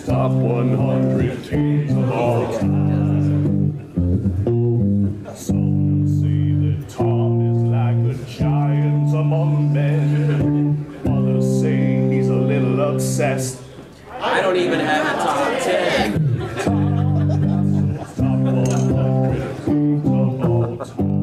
top 100 teams of all time. Some say that Tom is like a giant among men. Others say he's a little obsessed. I don't even have a top 10. Top 100 teams of all time.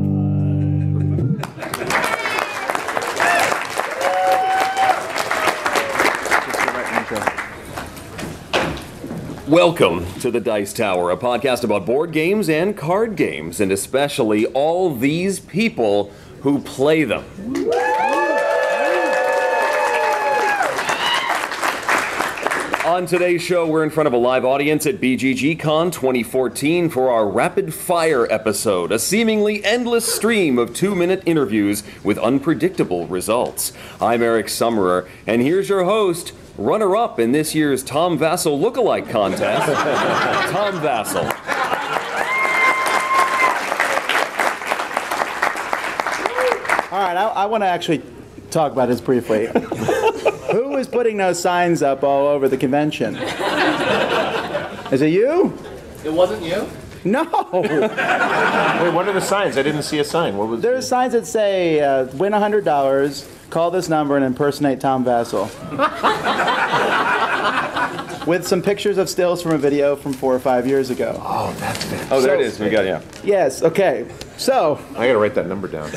Welcome to the Dice Tower, a podcast about board games and card games, and especially all these people who play them. On today's show, we're in front of a live audience at BGG.con 2014 for our Rapid Fire episode, a seemingly endless stream of 2-minute interviews with unpredictable results. I'm Erik Sommer, and here's your host, runner-up in this year's Tom Vasel lookalike contest, Tom Vasel. All right, I want to actually talk about this briefly. Who is putting those signs up all over the convention? Is it you? It wasn't you? No. Wait, what are the signs? I didn't see a sign. What was? There's signs that say, win $100, call this number and impersonate Tom Vasel. With some pictures of stills from a video from 4 or 5 years ago. Oh, that's it. Oh, there it is. We got it, yeah. Yes, okay. So. I gotta write that number down.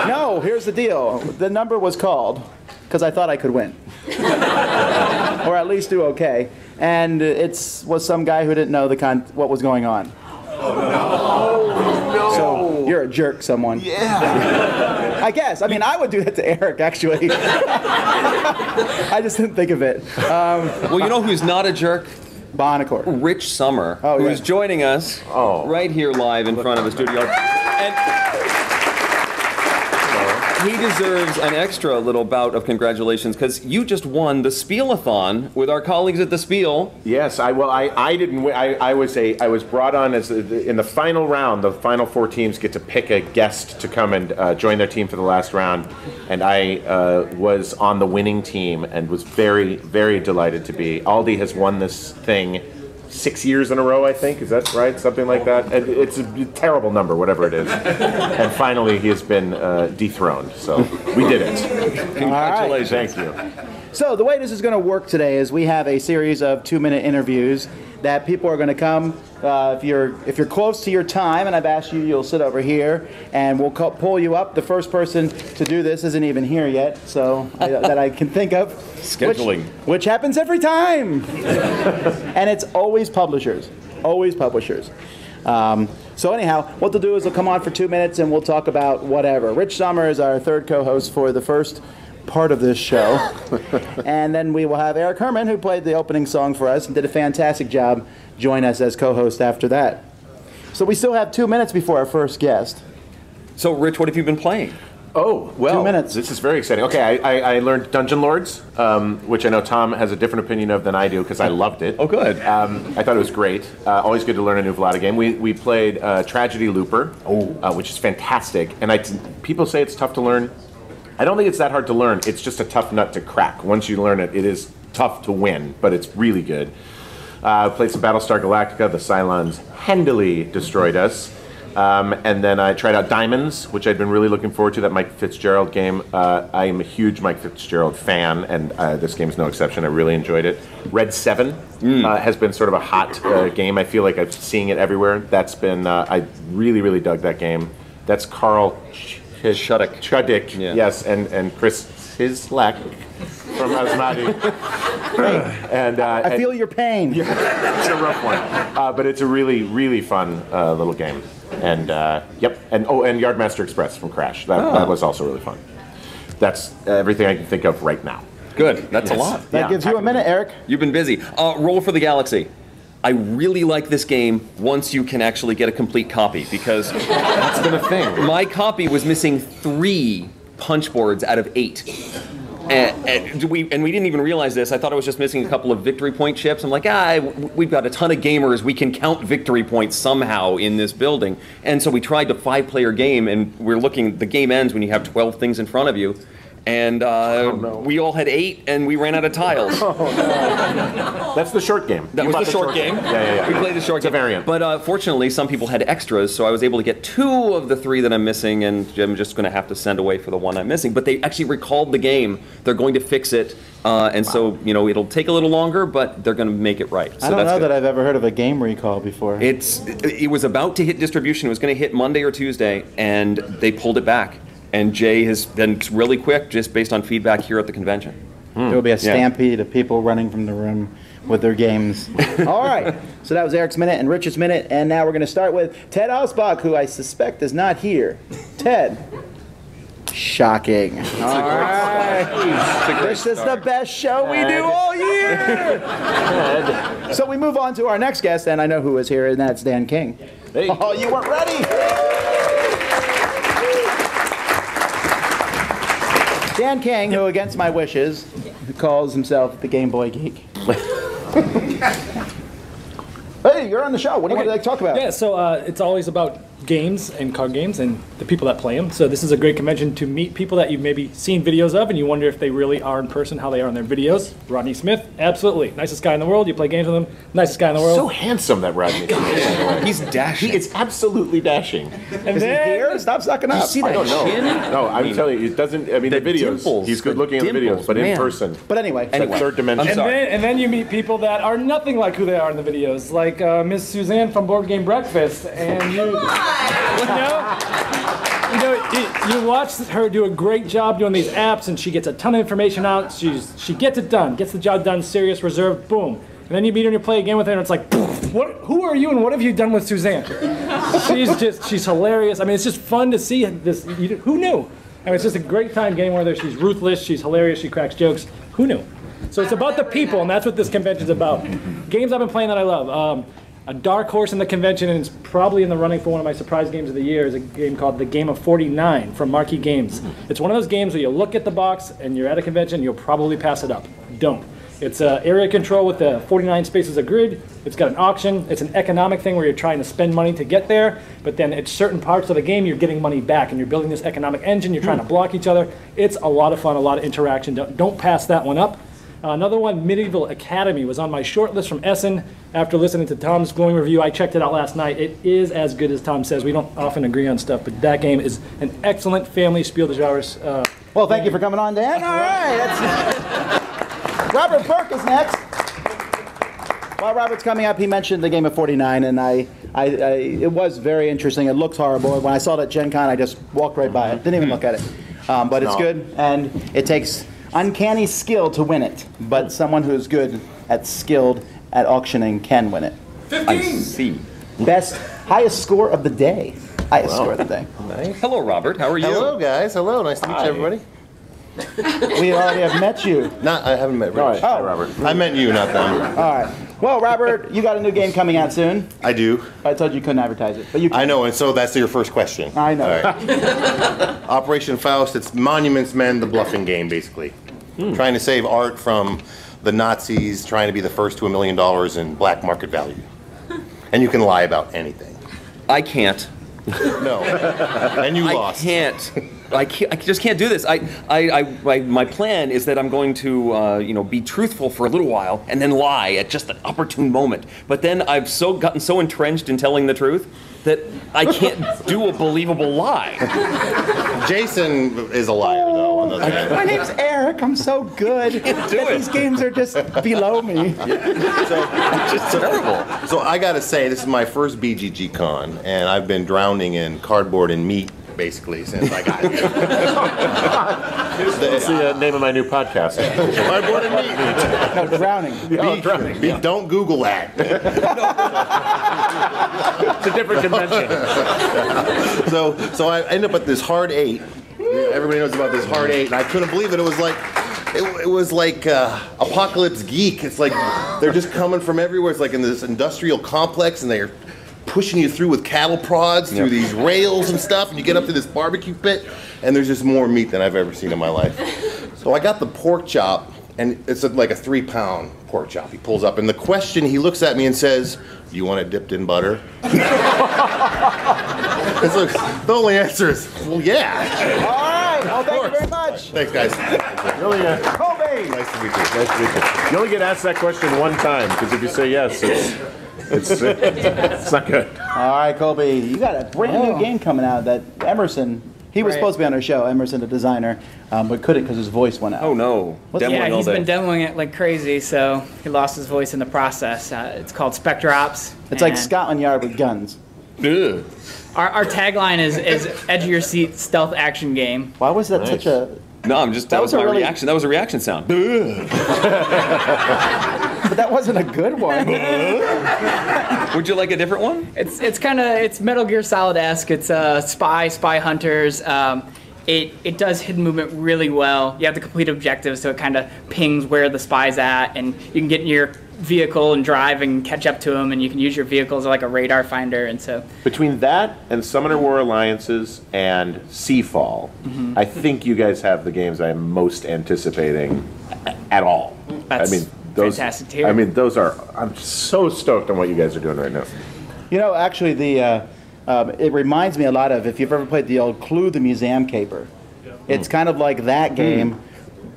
No, here's the deal. The number was called because I thought I could win. Or at least do okay. And it was some guy who didn't know what was going on. Oh, no. So you're a jerk, someone. Yeah. I guess. I mean, I would do that to Erik, actually. I just didn't think of it. Well, you know who's not a jerk? Bonacor. Rich Sommer, Oh, who's yeah. joining us right here live in front of the studio. And he deserves an extra little bout of congratulations because you just won the Spiel-a-thon with our colleagues at the Spiel. Yes, I didn't win. I was brought on as in the final round. The final 4 teams get to pick a guest to come and join their team for the last round, and I was on the winning team and was very, very delighted to be. Aldi has won this thing 6 years in a row, I think. Is that right? Something like that. And it's a terrible number, whatever it is. And finally, he has been dethroned. So we did it. Congratulations. Thank you. So the way this is going to work today is we have a series of 2-minute interviews that people are going to come. If you're close to your time, and I've asked you, you'll sit over here, and we'll pull you up. The first person to do this isn't even here yet, so that I can think of. Scheduling. Which happens every time. And it's always publishers. Always publishers. So anyhow, what they'll do is they'll come on for 2 minutes, and we'll talk about whatever. Rich Sommer is our third co-host for the first part of this show. And then we will have Erik Herman, who played the opening song for us and did a fantastic job, join us as co-host after that. So we still have 2 minutes before our first guest. So, Rich, what have you been playing? Oh, well, 2 minutes. This is very exciting. Okay, I learned Dungeon Lords, which I know Tom has a different opinion of than I do because I loved it. Oh, good. I thought it was great. Always good to learn a new Vlada game. We played Tragedy Looper, which is fantastic. And people say it's tough to learn. I don't think it's that hard to learn. It's just a tough nut to crack. Once you learn it, it is tough to win, but it's really good. Played some Battlestar Galactica. The Cylons handily destroyed us. And then I tried out Diamonds, which I'd been really looking forward to, that Mike Fitzgerald game. I am a huge Mike Fitzgerald fan, and this game is no exception. I really enjoyed it. Red 7 has been sort of a hot game. I feel like I'm seeing it everywhere. That's been, I really, really dug that game. That's Carl Chuddick, yeah. Yes, and Chris Hislak from Asmati. And I feel your pain. it's a rough one, but it's a really, really fun little game. And yep, and Yardmaster Express from Crash. That was also really fun. That's everything I can think of right now. Good. That's a lot. That gives you a minute, Erik. You've been busy. Roll for the Galaxy. I really like this game once you can actually get a complete copy, because That's been a thing. my copy was missing 3 punch boards out of 8. And we didn't even realize this. I thought I was just missing a couple of victory point chips. I'm like, we've got a ton of gamers. We can count victory points somehow in this building. And so we tried the 5-player game, and we're looking, the game ends when you have 12 things in front of you. and we all had 8, and we ran out of tiles. That's the short game. That was the short game. Yeah. We played the short game. It's a variant. But fortunately, some people had extras, so I was able to get 2 of the 3 that I'm missing, and I'm just going to have to send away for the one I'm missing. But they actually recalled the game. They're going to fix it, and so it'll take a little longer, but they're going to make it right. So I don't that's know good. that I've ever heard of a game recall before. It was about to hit distribution. It was going to hit Monday or Tuesday, and they pulled it back. And Jay has been really quick, just based on feedback here at the convention. There will be a stampede of people running from the room with their games. All right, so that was Eric's Minute and Richard's Minute, and now we're going to start with Ted Ausbach, who I suspect is not here. Ted. Shocking. All right. This is the best show we do all year. So we move on to our next guest, and I know who is here, and that's Dan King. Hey. Oh, you weren't ready. Dan King, who against my wishes, calls himself the Game Boy Geek. Hey, you're on the show. What do you want to talk about? Yeah, so it's always about games and card games and the people that play them. So this is a great convention to meet people that you've maybe seen videos of and you wonder if they really are in person, how they are in their videos. Rodney Smith, absolutely. Nicest guy in the world. You play games with him. Nicest guy in the world. So handsome, that Rodney. He's dashing. He is absolutely dashing. And Is he here? Stop sucking up. See that I don't know. chin? No, I'm telling you, it doesn't. I mean, the videos. dimples, He's good looking the in the videos, dimples, but man. in person, But anyway, it's like third dimension. I'm sorry. And then you meet people that are nothing like who they are in the videos, like Miss Suzanne from Board Game Breakfast, and you watch her do a great job doing these apps, and she gets a ton of information out. She gets it done, gets the job done, serious, reserved, boom. And then you meet her and you play a game with her, and it's like, who are you and what have you done with Suzanne? She's hilarious. I mean, it's just fun to see this. Who knew? I mean, it's just a great time getting with her. She's ruthless, she's hilarious, she cracks jokes. Who knew? So it's about the people, and that's what this convention's about. Games I've been playing that I love. A dark horse in the convention, and it's probably in the running for one of my surprise games of the year, is a game called The Game of 49 from Marquee Games. It's one of those games where you look at the box and you're at a convention, you'll probably pass it up. Don't. It's area control with the 49 spaces of grid. It's got an auction. It's an economic thing where you're trying to spend money to get there, but then at certain parts of the game you're getting money back, and you're building this economic engine. You're trying to block each other. It's a lot of fun, a lot of interaction. Don't pass that one up. Another one, Medieval Academy, was on my short list from Essen. After listening to Tom's glowing review, I checked it out last night. It is as good as Tom says. We don't often agree on stuff, but that game is an excellent family Spiel des Jahres. well, thank you for coming on, Dan. All right. Robert Burke is next. While Robert's coming up, he mentioned the Game of 49, and it was very interesting. It looks horrible. When I saw it at Gen Con, I just walked right by it. Didn't even look at it. But it's good, and it takes uncanny skill to win it, but someone who's skilled at auctioning can win it. 15! I see. Highest score of the day. Highest score of the day. Nice. Hello, Robert. How are you? Hello, guys. Hello. Nice to meet you, everybody. We already have met you. I haven't met Rich. Oh. Robert. I meant you, not them. All right. Well, Robert, you got a new game coming out soon. I do. I told you couldn't advertise it, but you can. I know, and so that's your first question. I know. All right. Operation Faust, it's Monuments Men, the bluffing game, basically. Trying to save art from the Nazis, trying to be the first to $1 million in black market value. And you can lie about anything. I can't. No. And you lost. I just can't do this. My plan is that I'm going to, be truthful for a little while and then lie at just an opportune moment. But then I've gotten so entrenched in telling the truth that I can't do a believable lie. Jason is a liar, though. On the other hand. My name's Eric. I'm so good. These games are just below me. It's just terrible. So I got to say, this is my first BGG.con, and I've been drowning in cardboard and meat, basically, since I got here. That's the name of my new podcast. Cardboard and meat. No, drowning. Don't Google that. It's a different convention. So I ended up at this hard 8. Everybody knows about this hard 8, and I couldn't believe it. It was like Apocalypse Geek. It's like they're just coming from everywhere. It's like in this industrial complex, and they're pushing you through with cattle prods through these rails and stuff, and you get up to this barbecue pit, and there's just more meat than I've ever seen in my life. So I got the pork chop, and it's like a 3-pound pork chop. He pulls up, and the question, he looks at me and says, "You want it dipped in butter?" So the only answer is, well, yeah. All right. right. Well, thank you very much. Thanks, guys. You only, Kobe. Nice to meet you. nice to meet you. You only get asked that question one time, because if you say yes, it's not good. All right, Kobe. You got a brand new game coming out that Emerson. He was supposed to be on our show, Emerson, the designer, but couldn't because his voice went out. Oh no. What's- Demoing Yeah, all he's been day. demoing it like crazy, so he lost his voice in the process. It's called Spectre Ops. It's like and Scotland Yard with guns. Ugh. Our tagline is edge of your seat stealth action game. Why was that such a? No, I'm just, that was was a my really- reaction. That was a reaction sound. But that wasn't a good one. Would you like a different one? It's Metal Gear Solid-esque. It's spy hunters. It does hidden movement really well. You have to complete objectives, so it kind of pings where the spy's at, and you can get in your vehicle and drive and catch up to them, and you can use your vehicle as like a radar finder, and so. Between that and Summoner War Alliances and Seafall, I think you guys have the games I'm most anticipating at all. That's I mean, those, fantastic to hear. I mean, those are. I'm so stoked on what you guys are doing right now. You know, actually, it reminds me a lot of if you've ever played the old Clue the Museum Caper. It's kind of like that game,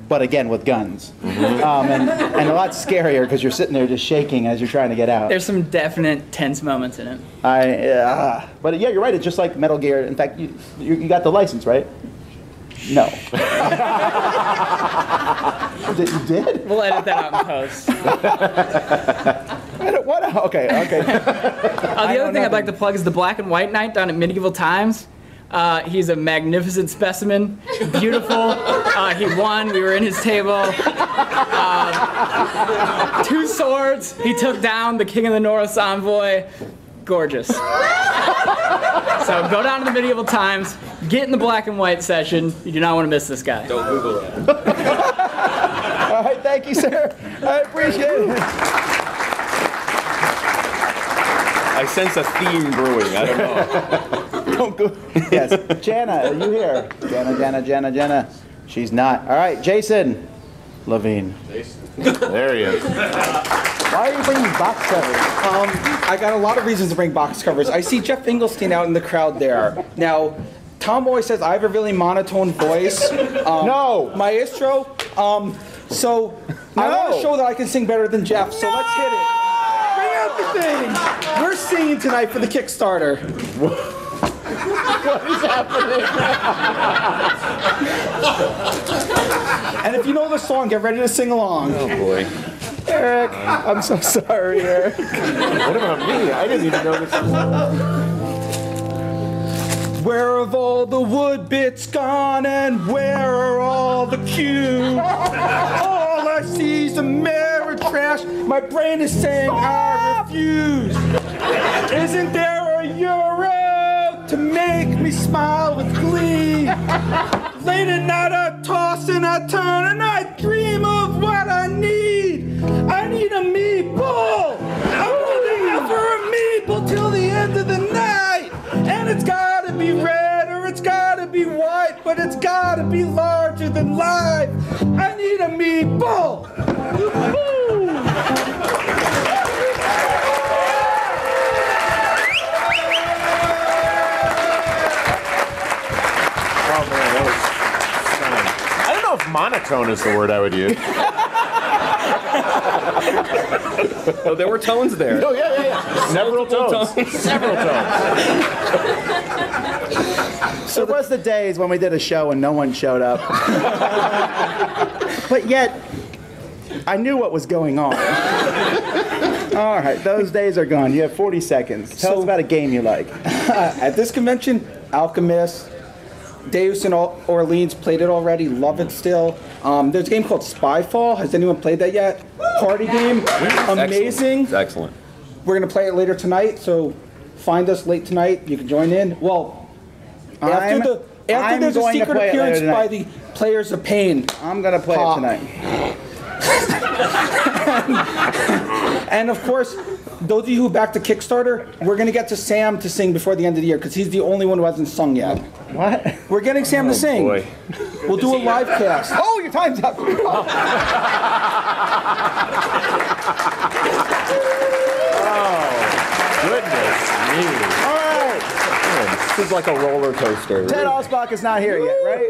but again with guns, and a lot scarier because you're sitting there just shaking as you're trying to get out. There's some definite tense moments in it. But yeah, you're right. It's just like Metal Gear. In fact, you got the license, right? No. You did? We'll edit that out in post. What? Okay. The other thing I'd like to plug is the Black and White Knight down at Medieval Times. He's a magnificent specimen, beautiful. He won. We were in his table. 2 swords. He took down the King of the North's envoy. Gorgeous. So go down to the Medieval Times, get in the Black and White session. You do not want to miss this guy. Don't Google that. All right, thank you, sir. I appreciate it. I sense a theme brewing. I don't know. Don't go. Yes, Janna, are you here? Janna. She's not. All right, Jason Levine. There he is. Why are you bringing box covers? I got a lot of reasons to bring box covers. I see Jeff Englstein out in the crowd there. Now, Tom always says I have a really monotone voice. No. Maestro. So I want to show that I can sing better than Jeff. So let's hit it. Bring out the thing. We're singing tonight for the Kickstarter. What is happening? And if you know the song, get ready to sing along. Oh boy. Eric, I'm so sorry, Eric. What about me? I didn't even know this. Where have all the wood bits gone and where are all the cubes? All I see is Ameritrash. My brain is saying I refuse. Isn't there a euro to make me smile with glee? Late at night I toss and I turn and I dream of what I need. I need a meatball. I'm holding out for a meatball till the end of the night. And it's gotta be red or it's gotta be white, but it's gotta be larger than life. I need a meatball. Oh man, that was stunning. I don't know if monotone is the word I would use. Oh, there were tones there. Oh yeah. Several tones. Several tones. So it was the days when we did a show and no one showed up. But yet, I knew what was going on. All right, those days are gone. You have 40 seconds. Tell us about a game you like. At this convention, Alchemist, Daviau and Orleans played it already, love it still. There's a game called Spyfall. Has anyone played that yet? Party game, amazing. It's excellent. We're gonna play it later tonight, so find us late tonight. You can join in. Well, after I'm there's a going to secret play it later appearance by tonight. the Players of Pain. I'm going to play Pop. it tonight. And of course, those of you who backed the Kickstarter, we're gonna get to Sam to sing before the end of the year because he's the only one who hasn't sung yet. What? We're getting Sam to sing. Boy. We'll do a live cast. Oh, your time's up. Oh goodness me. All right. This is like a roller coaster. Ted Alsbach is not here yet, right?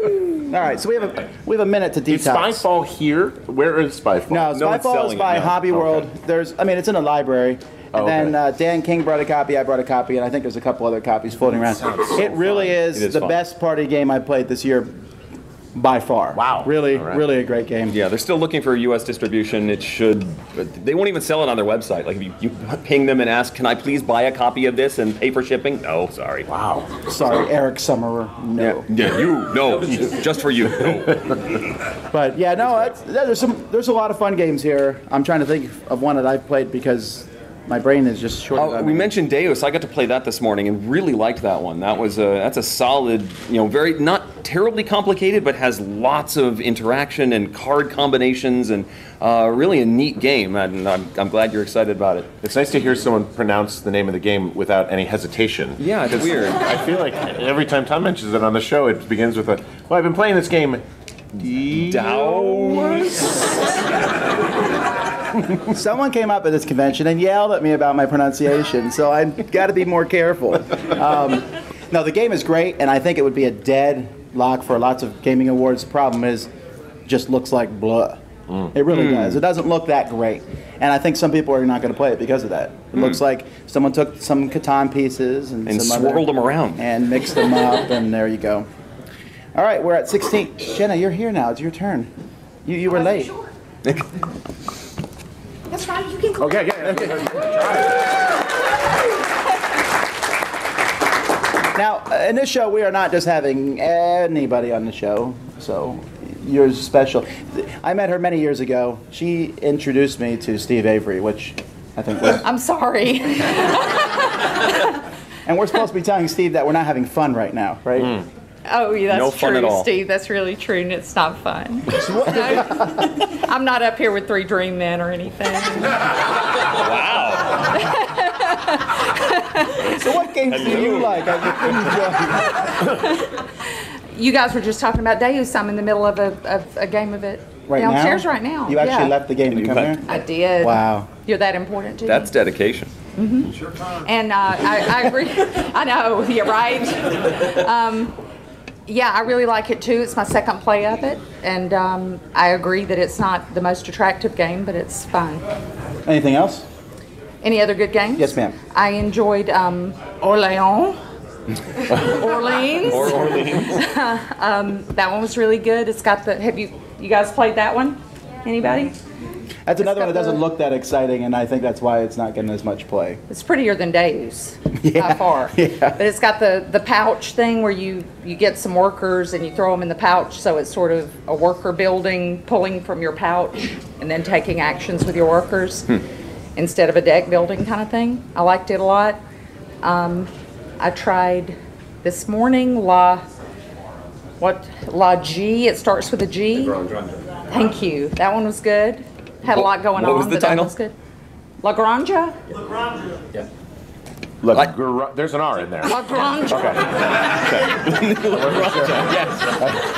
All right, so we have a minute to Is detox. Spyfall here? Where is Spyfall? No, No one's Spyfall is selling by it, no. Hobby World. It's in a library. And then Dan King brought a copy, I brought a copy, and I think there's a couple other copies floating around. It really is the fun. best party game I've played this year by far. Wow. Really, All right. really a great game. Yeah, they're still looking for a U.S. distribution. It should, but they won't even sell it on their website. Like, if you ping them and ask, can I please buy a copy of this and pay for shipping? No, sorry. Wow. Sorry, Eric Sommer. No. Yeah, no, just for you. No. But yeah, no, there's a lot of fun games here. I'm trying to think of one that I've played because my brain is just short. We mentioned Deus. I got to play that this morning and really liked that one. That's a solid, very not terribly complicated, but has lots of interaction and card combinations and really a neat game. And I'm glad you're excited about it. It's nice to hear someone pronounce the name of the game without any hesitation. Yeah, it's weird. I feel like every time Tom mentions it on the show, it begins with I've been playing this game. Someone came up at this convention and yelled at me about my pronunciation, so I've got to be more careful. No, the game is great, and I think it would be a dead lock for lots of gaming awards. The problem is, just looks like blah. It really does. It doesn't look that great, and I think some people are not going to play it because of that. It looks like someone took some Catan pieces and some swirled them around and mixed them up, and there you go. All right, we're at 16. Janna, you're here now. It's your turn. You were late. Sure. That's right. You can go. Okay. Now, in this show, we are not just having anybody on the show, so you're special. I met her many years ago. She introduced me to Steve Avery, which I think was... I'm sorry. And we're supposed to be telling Steve that we're not having fun right now, right? Oh, yeah, No that's fun at true, all. Steve. That's really true, and it's not fun. No, I'm not up here with 3 Dream Men or anything. Wow. So what games do you like? You guys were just talking about Deus. I'm in the middle of a game of it Right downstairs now? right now. You actually Yeah. left the game to come here? I did. Wow. You're that important to That's me. dedication. And I agree. I know. You're right. Yeah, I really like it too. It's my second play of it, and I agree that it's not the most attractive game, but it's fun. Anything else? Any other good games? Yes, ma'am. I enjoyed Orleans. Orleans. Or Orleans. That one was really good. It's got the. Have you guys played that one? Anybody? That's another one that got doesn't the- look that exciting, and I think that's why it's not getting as much play. It's prettier than Deus Yeah, by far. yeah. But it's got the pouch thing where you get some workers and you throw them in the pouch, so it's sort of a worker building, pulling from your pouch and then taking actions with your workers instead of a deck building kind of thing. I liked it a lot. I tried this morning La G. It starts with a G. Thank you. That one was good. Had a lot going on. What was the but that title? was good. La Granja? There's an R in there. La Granja.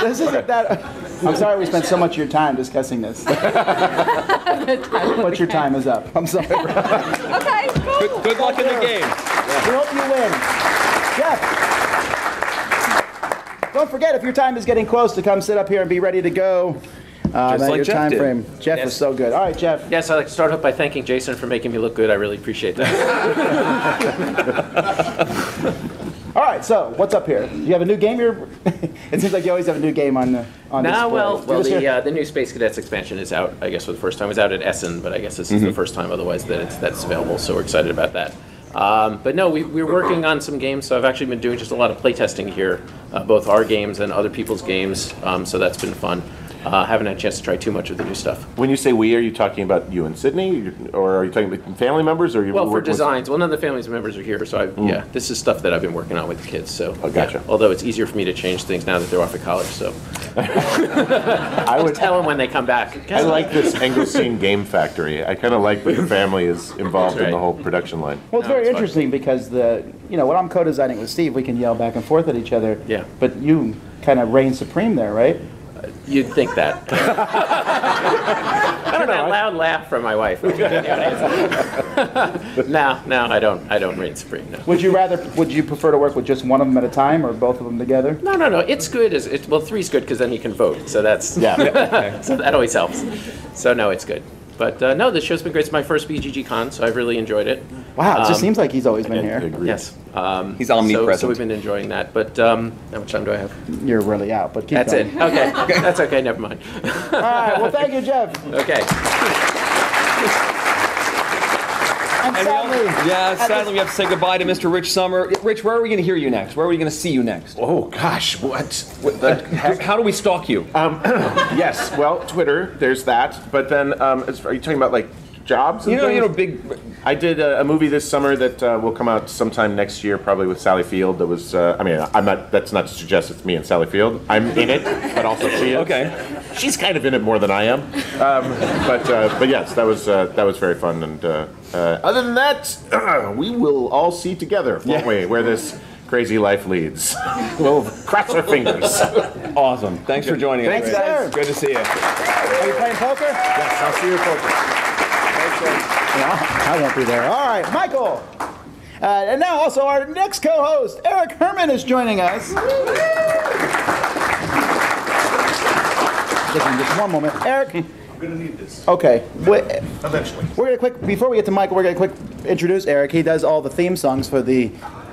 This isn't that. I'm sorry we spent so much of your time discussing this. But your time is up. I'm sorry. Okay, cool. Good luck in the game. We hope you win. Jeff. Don't forget, if your time is getting close, to come sit up here and be ready to go. Just at like your Jeff time did. frame. Jeff Yes. was so good. All right, Jeff. Yes, I'd like to start off by thanking Jason for making me look good. I really appreciate that. All right, so what's up here? You have a new game here? It seems like you always have a new game on display. Well, Give us your- the new Space Cadets expansion is out, I guess, for the first time. It was out at Essen, but I guess this is the first time otherwise that's available, so we're excited about that. But no, we're working on some games, so I've actually been doing just a lot of playtesting here, both our games and other people's games, so that's been fun. Haven't had a chance to try too much of the new stuff. When you say we, are you talking about you and Sydney, or are you talking about family members, or are you Well, for working with- designs, well, none of the family's members are here, so this is stuff that I've been working on with the kids. So, Oh, gotcha. yeah. Although it's easier for me to change things now that they're off at college, so I would tell them when they come back. I like this Englstein Game Factory. I kind of like that the family is involved in the right. whole production line. Well, it's No, very it's fun. interesting because when I'm co-designing with Steve, we can yell back and forth at each other. Yeah. But you kind of reign supreme there, right? You'd think that. I don't know. That loud laugh from my wife. No, I don't reign supreme. No. Would you prefer to work with just one of them at a time or both of them together? No. It's good. Well, 3's good because then you can vote. So that's so that always helps. So no, it's good. But no, the show's been great. It's my first BGG.con, so I've really enjoyed it. Wow, it just seems like he's always been here. Yes. He's omnipresent. So we've been enjoying that. But how much time do I have? You're really out, but keep That's going. it. Okay. That's okay. Never mind. All right, well, thank you, Jeff. Okay. And sadly, we have to say goodbye to Mr. Rich Sommer. Rich, where are we going to hear you next? Where are we going to see you next? Oh gosh, what the heck? How do we stalk you? Yes, well, Twitter. There's that. But then, are you talking about like jobs? And things? Big. I did a movie this summer that will come out sometime next year, probably with Sally Field. That was, I'm not. That's not to suggest it's me and Sally Field. I'm in it, but also she is. Okay. She's kind of in it more than I am. But yes, that was very fun. And other than that, we will all see together, won't we, where this crazy life leads. We'll cross our fingers. Awesome. Thanks for joining us. Thanks, sir. Good to see you. Are you playing poker? Yes, I'll see you at poker. I won't be there. All right, Michael. And now also our next co-host, Erik Herman, is joining us. Just one moment. Erik. I'm going to need this. Okay. Eventually. We're going to before we get to Michael, we're going to introduce Erik. He does all the theme songs for the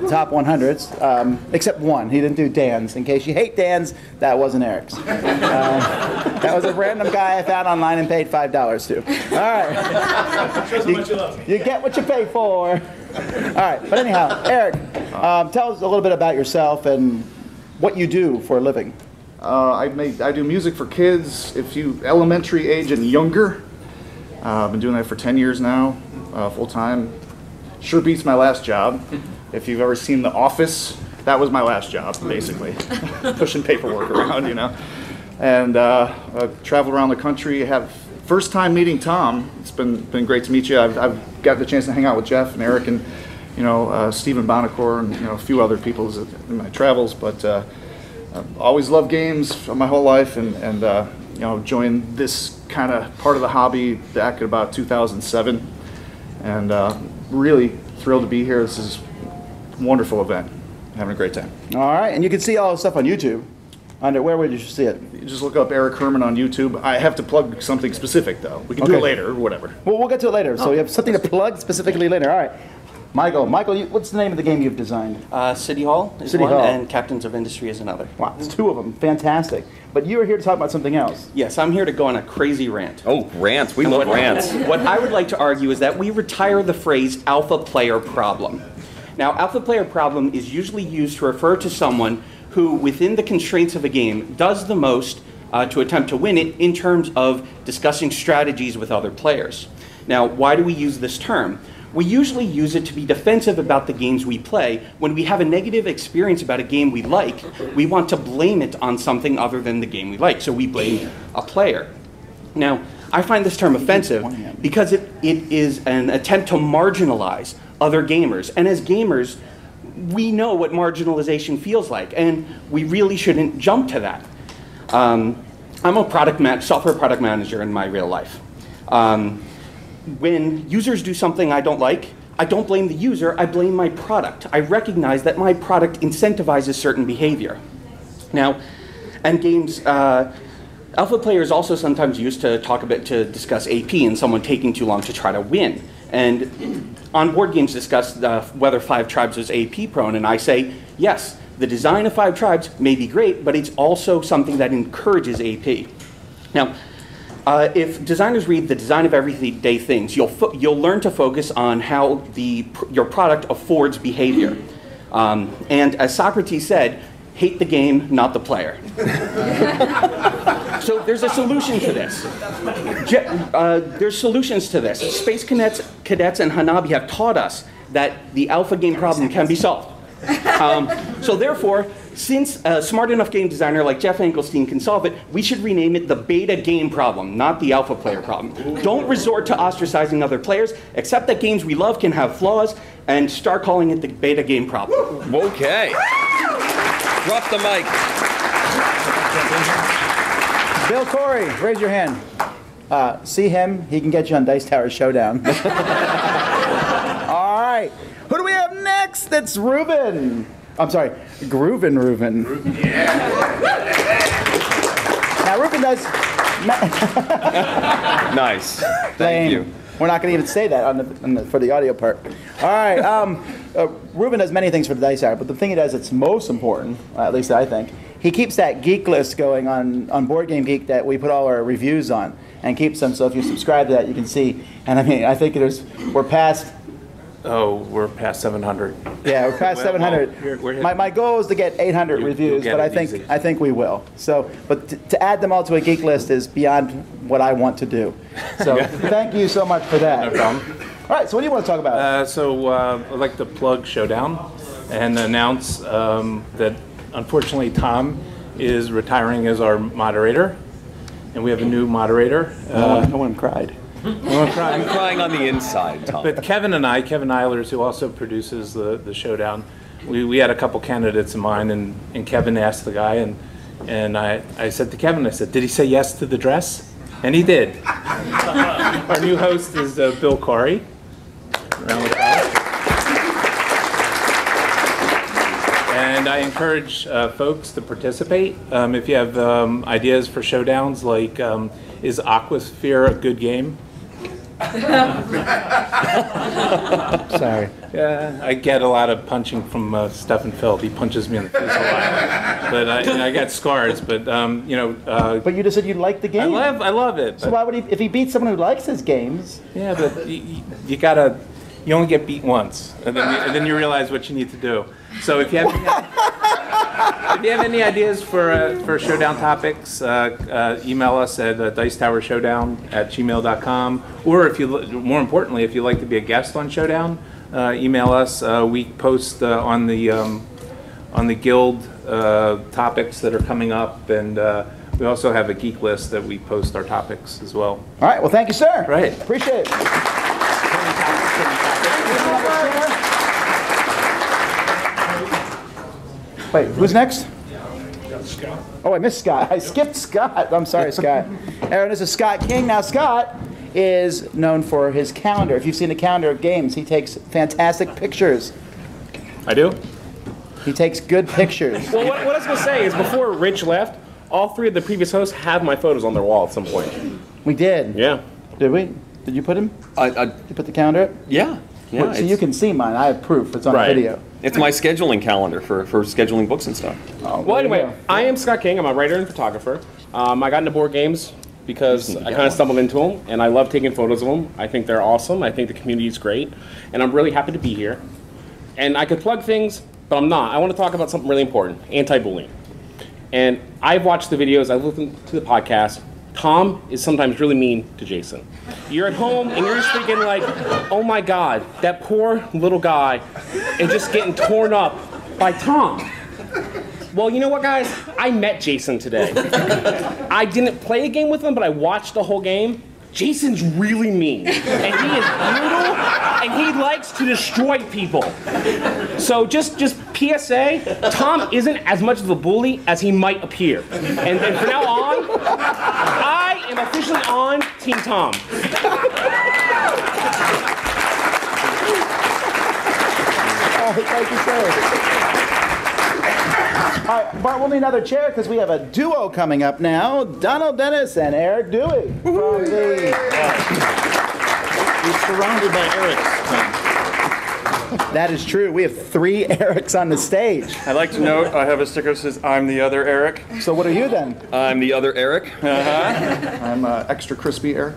top 100s, except one. He didn't do Dan's. In case you hate Dan's, that wasn't Erik's. That was a random guy I found online and paid $5 to. All right. Shows how much you love me. You get what you pay for. All right. But anyhow, Erik, tell us a little bit about yourself and what you do for a living. I do music for kids, if you elementary age and younger. I've been doing that for 10 years now, full time. Sure beats my last job. If you've ever seen The Office, that was my last job, basically. Pushing paperwork around, And traveled around the country. First time meeting Tom. It's been great to meet you. I've got the chance to hang out with Jeff and Erik and Stephen Bonacore and a few other people in my travels, but. I've always loved games my whole life, and joined this kind of part of the hobby back at about 2007, and really thrilled to be here. This is a wonderful event. Having a great time. All right, and you can see all the stuff on YouTube. Where would you see it? You just look up Erik Herman on YouTube. I have to plug something specific, though. We can do it later or whatever. Well, we'll get to it later. So you have something to plug specifically later. All right. Michael, what's the name of the game you've designed? City Hall is one, and Captains of Industry is another. Wow, it's two of them. Fantastic. But you are here to talk about something else. Yes, I'm here to go on a crazy rant. Oh, rants. We love rants. What I would like to argue is that we retire the phrase alpha player problem. Now, alpha player problem is usually used to refer to someone who, within the constraints of a game, does the most to attempt to win it in terms of discussing strategies with other players. Now, why do we use this term? We usually use it to be defensive about the games we play. When we have a negative experience about a game we like, we want to blame it on something other than the game we like, so we blame a player. Now, I find this term offensive because it is an attempt to marginalize other gamers. And as gamers, we know what marginalization feels like, and we really shouldn't jump to that. I'm a software product manager in my real life. When users do something I don't like, I don't blame the user, I blame my product. I recognize that my product incentivizes certain behavior. Now, and games, alpha players also sometimes used to discuss AP and someone taking too long to try to win. And on board games discuss whether 5 Tribes was AP prone, and I say, yes, the design of 5 Tribes may be great, but it's also something that encourages AP. Now, if designers read The Design of Everyday Things, you'll learn to focus on how your product affords behavior. And as Socrates said, hate the game, not the player. So there's a solution to this. There's solutions to this. Space cadets and Hanabi have taught us that the alpha game problem can be solved. So therefore, since a smart enough game designer like Jeff Englstein can solve it, we should rename it the beta game problem, not the alpha player problem. Don't resort to ostracizing other players, accept that games we love can have flaws, and start calling it the beta game problem. Okay. Drop the mic. Bill Corey, raise your hand. See him, he can get you on Dice Tower Showdown. That's Reuben. I'm sorry, Reuben. Now Reuben does. Nice. Thank you. We're not going to even say that for the audio part. All right. Reuben does many things for the Dice Hour, but the thing he does that's most important, at least I think, he keeps that geek list going on Board Game Geek that we put all our reviews on, and keeps them. So if you subscribe to that, you can see. And I mean, I think we're past. Oh, we're past 700. Yeah, we're past 700. My goal is to get 800 reviews, but I think we will. So, but to add them all to a geek list is beyond what I want to do. So thank you so much for that. No problem. All right, so what do you want to talk about? I'd like to plug Showdown and announce that unfortunately Tom is retiring as our moderator, and we have a new moderator. No one cried. I'm crying on the inside, Tom. But Kevin Eilers, who also produces the Showdown, we had a couple candidates in mind, and Kevin asked the guy, and I said to Kevin, I said, did he say yes to the dress? And he did. Our new host is Bill Corey. Round of applause. And I encourage folks to participate. If you have ideas for showdowns, like is Aquasphere a good game? Sorry. Yeah, I get a lot of punching from Stefan Feld. He punches me in the face a lot. But I got scars. But But you just said you like the game. I love it. So why would he? If he beats someone who likes his games? Yeah, but you gotta. You only get beat once, and then you realize what you need to do. So if you have any ideas for Showdown topics, email us at dicetowershowdown@gmail.com. Or more importantly, if you'd like to be a guest on Showdown, email us. We post on the guild topics that are coming up, and we also have a geek list that we post our topics as well. All right. Well, thank you, sir. Right. Appreciate it. Wait, who's next? Scott. Oh, I missed Scott. I skipped Scott. I'm sorry, Scott. Aaron, this is Scott King. Now, Scott is known for his calendar. If you've seen the calendar of games, he takes fantastic pictures. I do? He takes good pictures. Well, what I was going to say is before Rich left, all three of the previous hosts have my photos on their wall at some point. We did. Yeah. Did we? Did you put him? You put the calendar up? Yeah. Well, so you can see mine. I have proof. It's on video. It's my scheduling calendar for scheduling books and stuff. Oh, well, anyway, I am Scott King. I'm a writer and photographer. I got into board games because I kind of stumbled into them, and I love taking photos of them. I think they're awesome. I think the community is great, and I'm really happy to be here. And I could plug things, but I'm not. I want to talk about something really important, anti-bullying. And I've watched the videos. I've listened to the podcast. Tom is sometimes really mean to Jason. You're at home and you're just thinking like, oh my God, that poor little guy is just getting torn up by Tom. Well, you know what, guys? I met Jason today. I didn't play a game with him, but I watched the whole game. Jason's really mean, and he is brutal, and he likes to destroy people. So just PSA, Tom isn't as much of a bully as he might appear. And from now on, I am officially on Team Tom. Thank you, sir. All right, Bart, we'll need another chair because we have a duo coming up now. Donald Dennis and Eric Dewey from the... He's surrounded by Erics. That is true. We have 3 Erics on the stage. I'd like to note I have a sticker that says, I'm the other Eric. So what are you then? I'm the other Eric. I'm extra crispy Eric.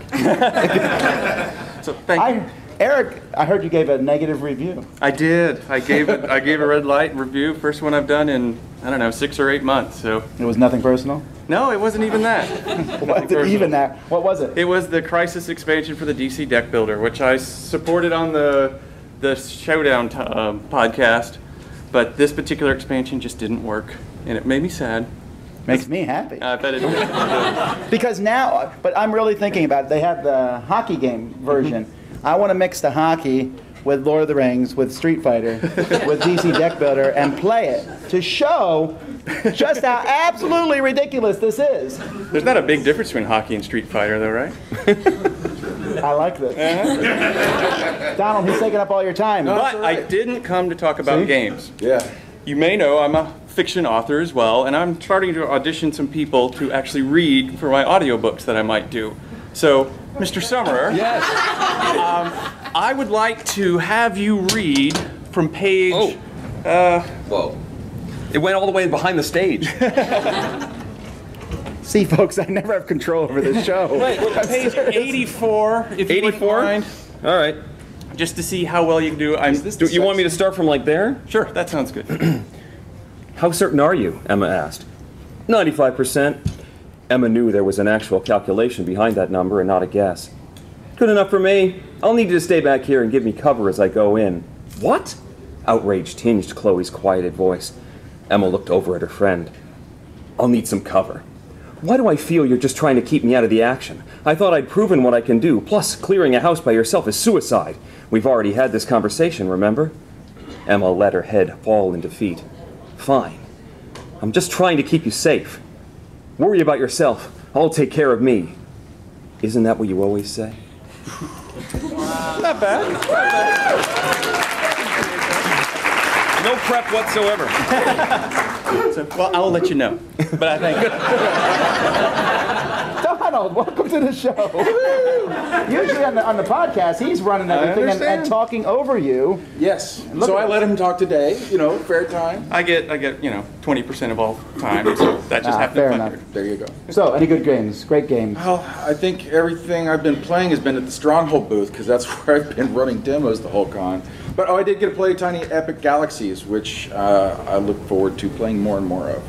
So thank you. Eric, I heard you gave a negative review. I did. I gave a red light review. First one I've done in, I don't know, 6 or 8 months. So it was nothing personal? No, it wasn't even that. Even that? What was it? It was the Crisis expansion for the DC Deck Builder, which I supported on the Showdown podcast. But this particular expansion just didn't work, and it made me sad. Makes me happy. I bet it did. Because now, but I'm really thinking about it. They have the hockey game version. I want to mix the hockey with Lord of the Rings, with Street Fighter, with DC Deck Builder, and play it to show just how absolutely ridiculous this is. There's not a big difference between hockey and Street Fighter, though, right? I like this. Donald, he's taking up all your time. But I didn't come to talk about games. Yeah. You may know I'm a fiction author as well, and I'm starting to audition some people to actually read for my audiobooks that I might do. So, Mr. Sommer, Yes. I would like to have you read from page... Whoa. It went all the way behind the stage. See, folks, I never have control over this show. Wait, page 84, if you wouldn't 84? mind. All right. Just to see how well you can do. Do you want me to start from like there? Sure, that sounds good. How certain are you? Emma asked. 95%. Emma knew there was an actual calculation behind that number and not a guess. Good enough for me. I'll need you to stay back here and give me cover as I go in. What? Outrage tinged Chloe's quieted voice. Emma looked over at her friend. I'll need some cover. Why do I feel you're just trying to keep me out of the action? I thought I'd proven what I can do. Plus, clearing a house by yourself is suicide. We've already had this conversation, remember? Emma let her head fall in defeat. Fine. I'm just trying to keep you safe. Worry about yourself. I'll take care of me. Isn't that what you always say? Not bad. No prep whatsoever. Well, I'll let you know. But I think... Donald, welcome to the show. Usually on the podcast, he's running everything and talking over you. Yes. So I let him talk today. Fair time. I get 20% of all time, so that just happened. Fair enough. There you go. So, any good games? Great games. Well, I think everything I've been playing has been at the Stronghold booth because that's where I've been running demos the whole con. But I did get to play Tiny Epic Galaxies, which I look forward to playing more and more of.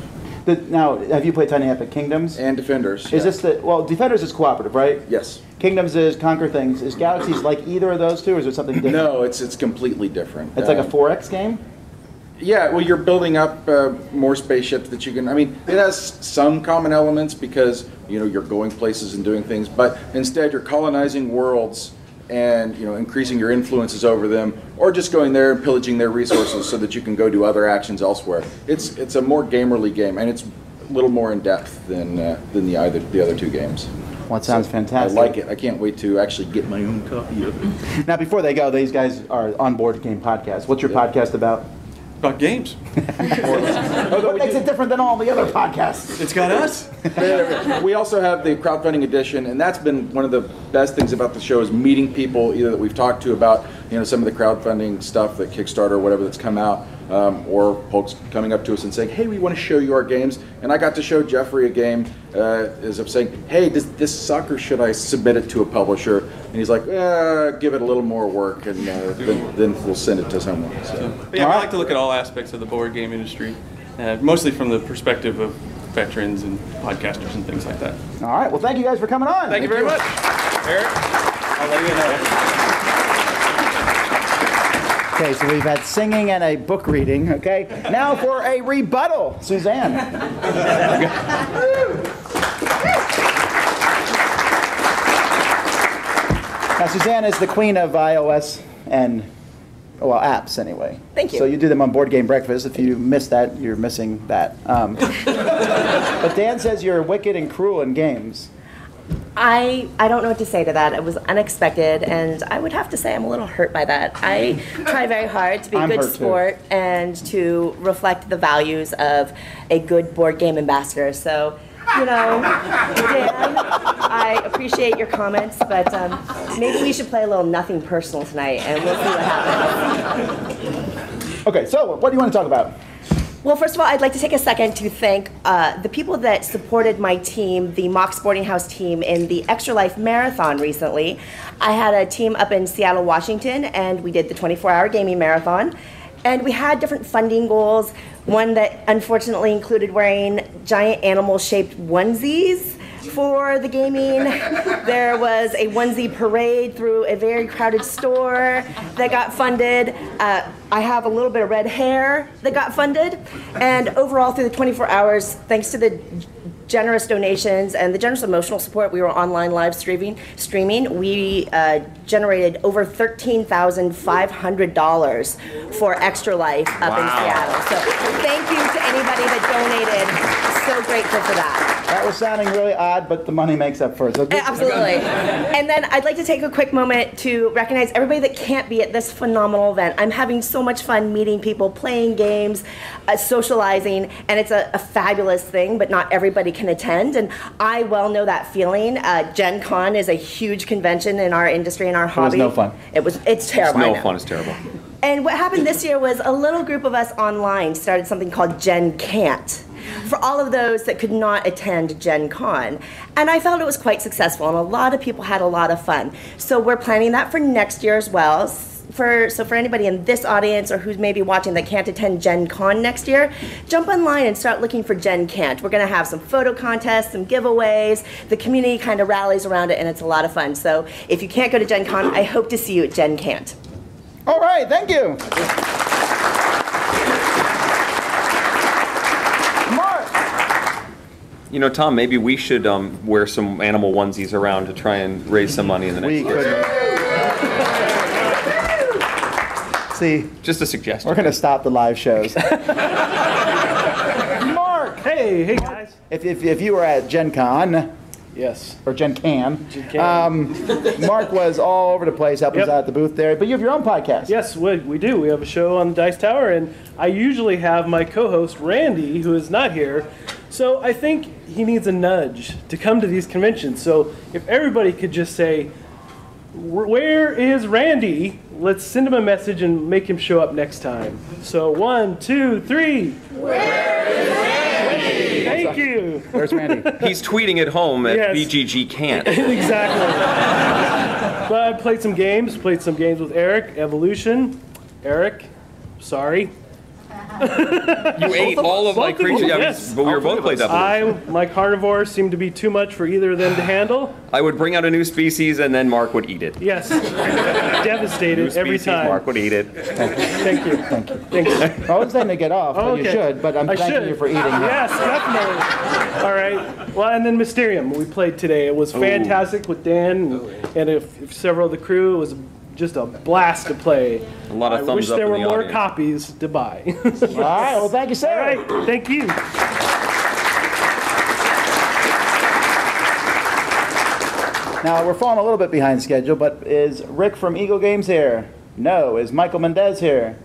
Now, have you played Tiny Epic Kingdoms? And Defenders. Is this Defenders is cooperative, right? Yes. Kingdoms is Conquer Things. Is Galaxies like either of those two, or is it something different? No, it's completely different. It's like a 4X game? Yeah, well, you're building up more spaceships that you can... I mean, it has some common elements because, you're going places and doing things, but instead you're colonizing worlds and, increasing your influences over them, or just going there and pillaging their resources so that you can go do other actions elsewhere. It's a more gamerly game, and it's a little more in depth than the other two games. Well, it sounds fantastic. I like it. I can't wait to actually get my own copy of it. Now, before they go, these guys are on Board Game Podcast. What's your podcast about? About games. What makes it different than all the other podcasts? It's got us. We also have the crowdfunding edition, and that's been one of the best things about the show is meeting people either that we've talked to about some of the crowdfunding stuff, that Kickstarter or whatever that's come out, or folks coming up to us and saying, hey, we want to show you our games. And I got to show Jeffrey a game as of saying, hey, does this suck or should I submit it to a publisher? And he's like, give it a little more work, and then we'll send it to someone. So. Yeah, I like to look at all aspects of the board game industry, mostly from the perspective of veterans and podcasters and things like that. All right. Well, thank you guys for coming on. Thank you very much. Eric, I'll let you know. Okay, so we've had singing and a book reading, okay? Now for a rebuttal, Suzanne. Now, Suzanne is the queen of iOS and, apps anyway. Thank you. So you do them on Board Game Breakfast. If you missed that, you're missing that. But Dan says you're wicked and cruel in games. I don't know what to say to that. It was unexpected, and I would have to say I'm a little hurt by that. I try very hard to be a good sport and to reflect the values of a good board game ambassador. So, Dan, I appreciate your comments, but maybe we should play a little nothing personal tonight, and we'll see what happens. Okay, so what do you want to talk about? Well, first of all, I'd like to take a second to thank the people that supported my team, the Mock Sporting House team, in the Extra Life Marathon recently. I had a team up in Seattle, Washington, and we did the 24-hour gaming marathon. And we had different funding goals, one that unfortunately included wearing giant animal-shaped onesies for the gaming. There was a onesie parade through a very crowded store that got funded. I have a little bit of red hair that got funded. And overall, through the 24 hours, thanks to the generous donations and the generous emotional support, we were online live streaming. We generated over $13,500 for Extra Life up in Seattle. So thank you to anybody that donated. So grateful for that. That was sounding really odd, but the money makes up for it. So Absolutely. And then I'd like to take a quick moment to recognize everybody that can't be at this phenomenal event. I'm having so much fun meeting people, playing games, socializing, and it's a fabulous thing, but not everybody can attend. And I well know that feeling. Gen Con is a huge convention in our industry and our hobby. It was no fun. It's terrible. No fun. It's terrible. And what happened this year was a little group of us online started something called Gen Can't for all of those that could not attend Gen Con. And I felt it was quite successful, and a lot of people had a lot of fun. So we're planning that for next year as well. So for anybody in this audience or who's maybe watching that can't attend Gen Con next year, jump online and start looking for Gen Can't. We're going to have some photo contests, some giveaways. The community kind of rallies around it, and it's a lot of fun. So if you can't go to Gen Con, I hope to see you at Gen Can't. All right, thank you. You know, Tom, maybe we should wear some animal onesies around to try and raise some money in the next year. See, just a suggestion. We're going to stop the live shows. Mark! Hey guys. If you were at Gen Con, yes, or Gen Can, Mark was all over the place helping us out at the booth there, but you have your own podcast. Yes, we do. We have a show on the Dice Tower, and I usually have my co-host, Randy, who is not here. So I think he needs a nudge to come to these conventions. So if everybody could just say, where is Randy? Let's send him a message and make him show up next time. So 1, 2, 3. Where is Randy? Thank you. Where's Randy? He's tweeting at home at BGG.con. Exactly. But I played some games with Erik, Evolution. Erik, sorry. You ate all of my creatures, yes. But we were both played Evolution. My carnivores seemed to be too much for either of them to handle. I would bring out a new species and then Mark would eat it. Yes. Devastated every time. Mark would eat it. Thank you. Thank you. I was saying to get off, but you should, but I'm thanking you for eating. Yes, definitely. All right. Well, and then Mysterium, we played today. It was fantastic with Dan and several of the crew. It was just a blast to play. A lot of thumbs up. I wish there were more audience. copies to buy. All right, well, thank you, sir. All right, thank you. Now, we're falling a little bit behind schedule, but is Rick from Eagle Games here? No. Is Michael Mendez here?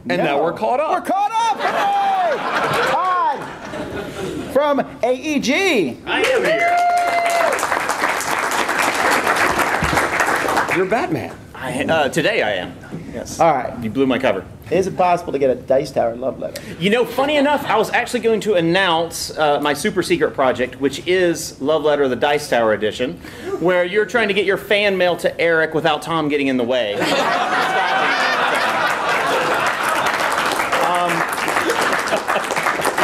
And now we're caught up. We're caught up! Hooray! Todd from AEG. I am here. You're Batman. Today I am. Yes. All right. You blew my cover. Is it possible to get a Dice Tower love letter? You know, funny enough, I was actually going to announce my super secret project, which is Love Letter, the Dice Tower edition, where you're trying to get your fan mail to Erik without Tom getting in the way.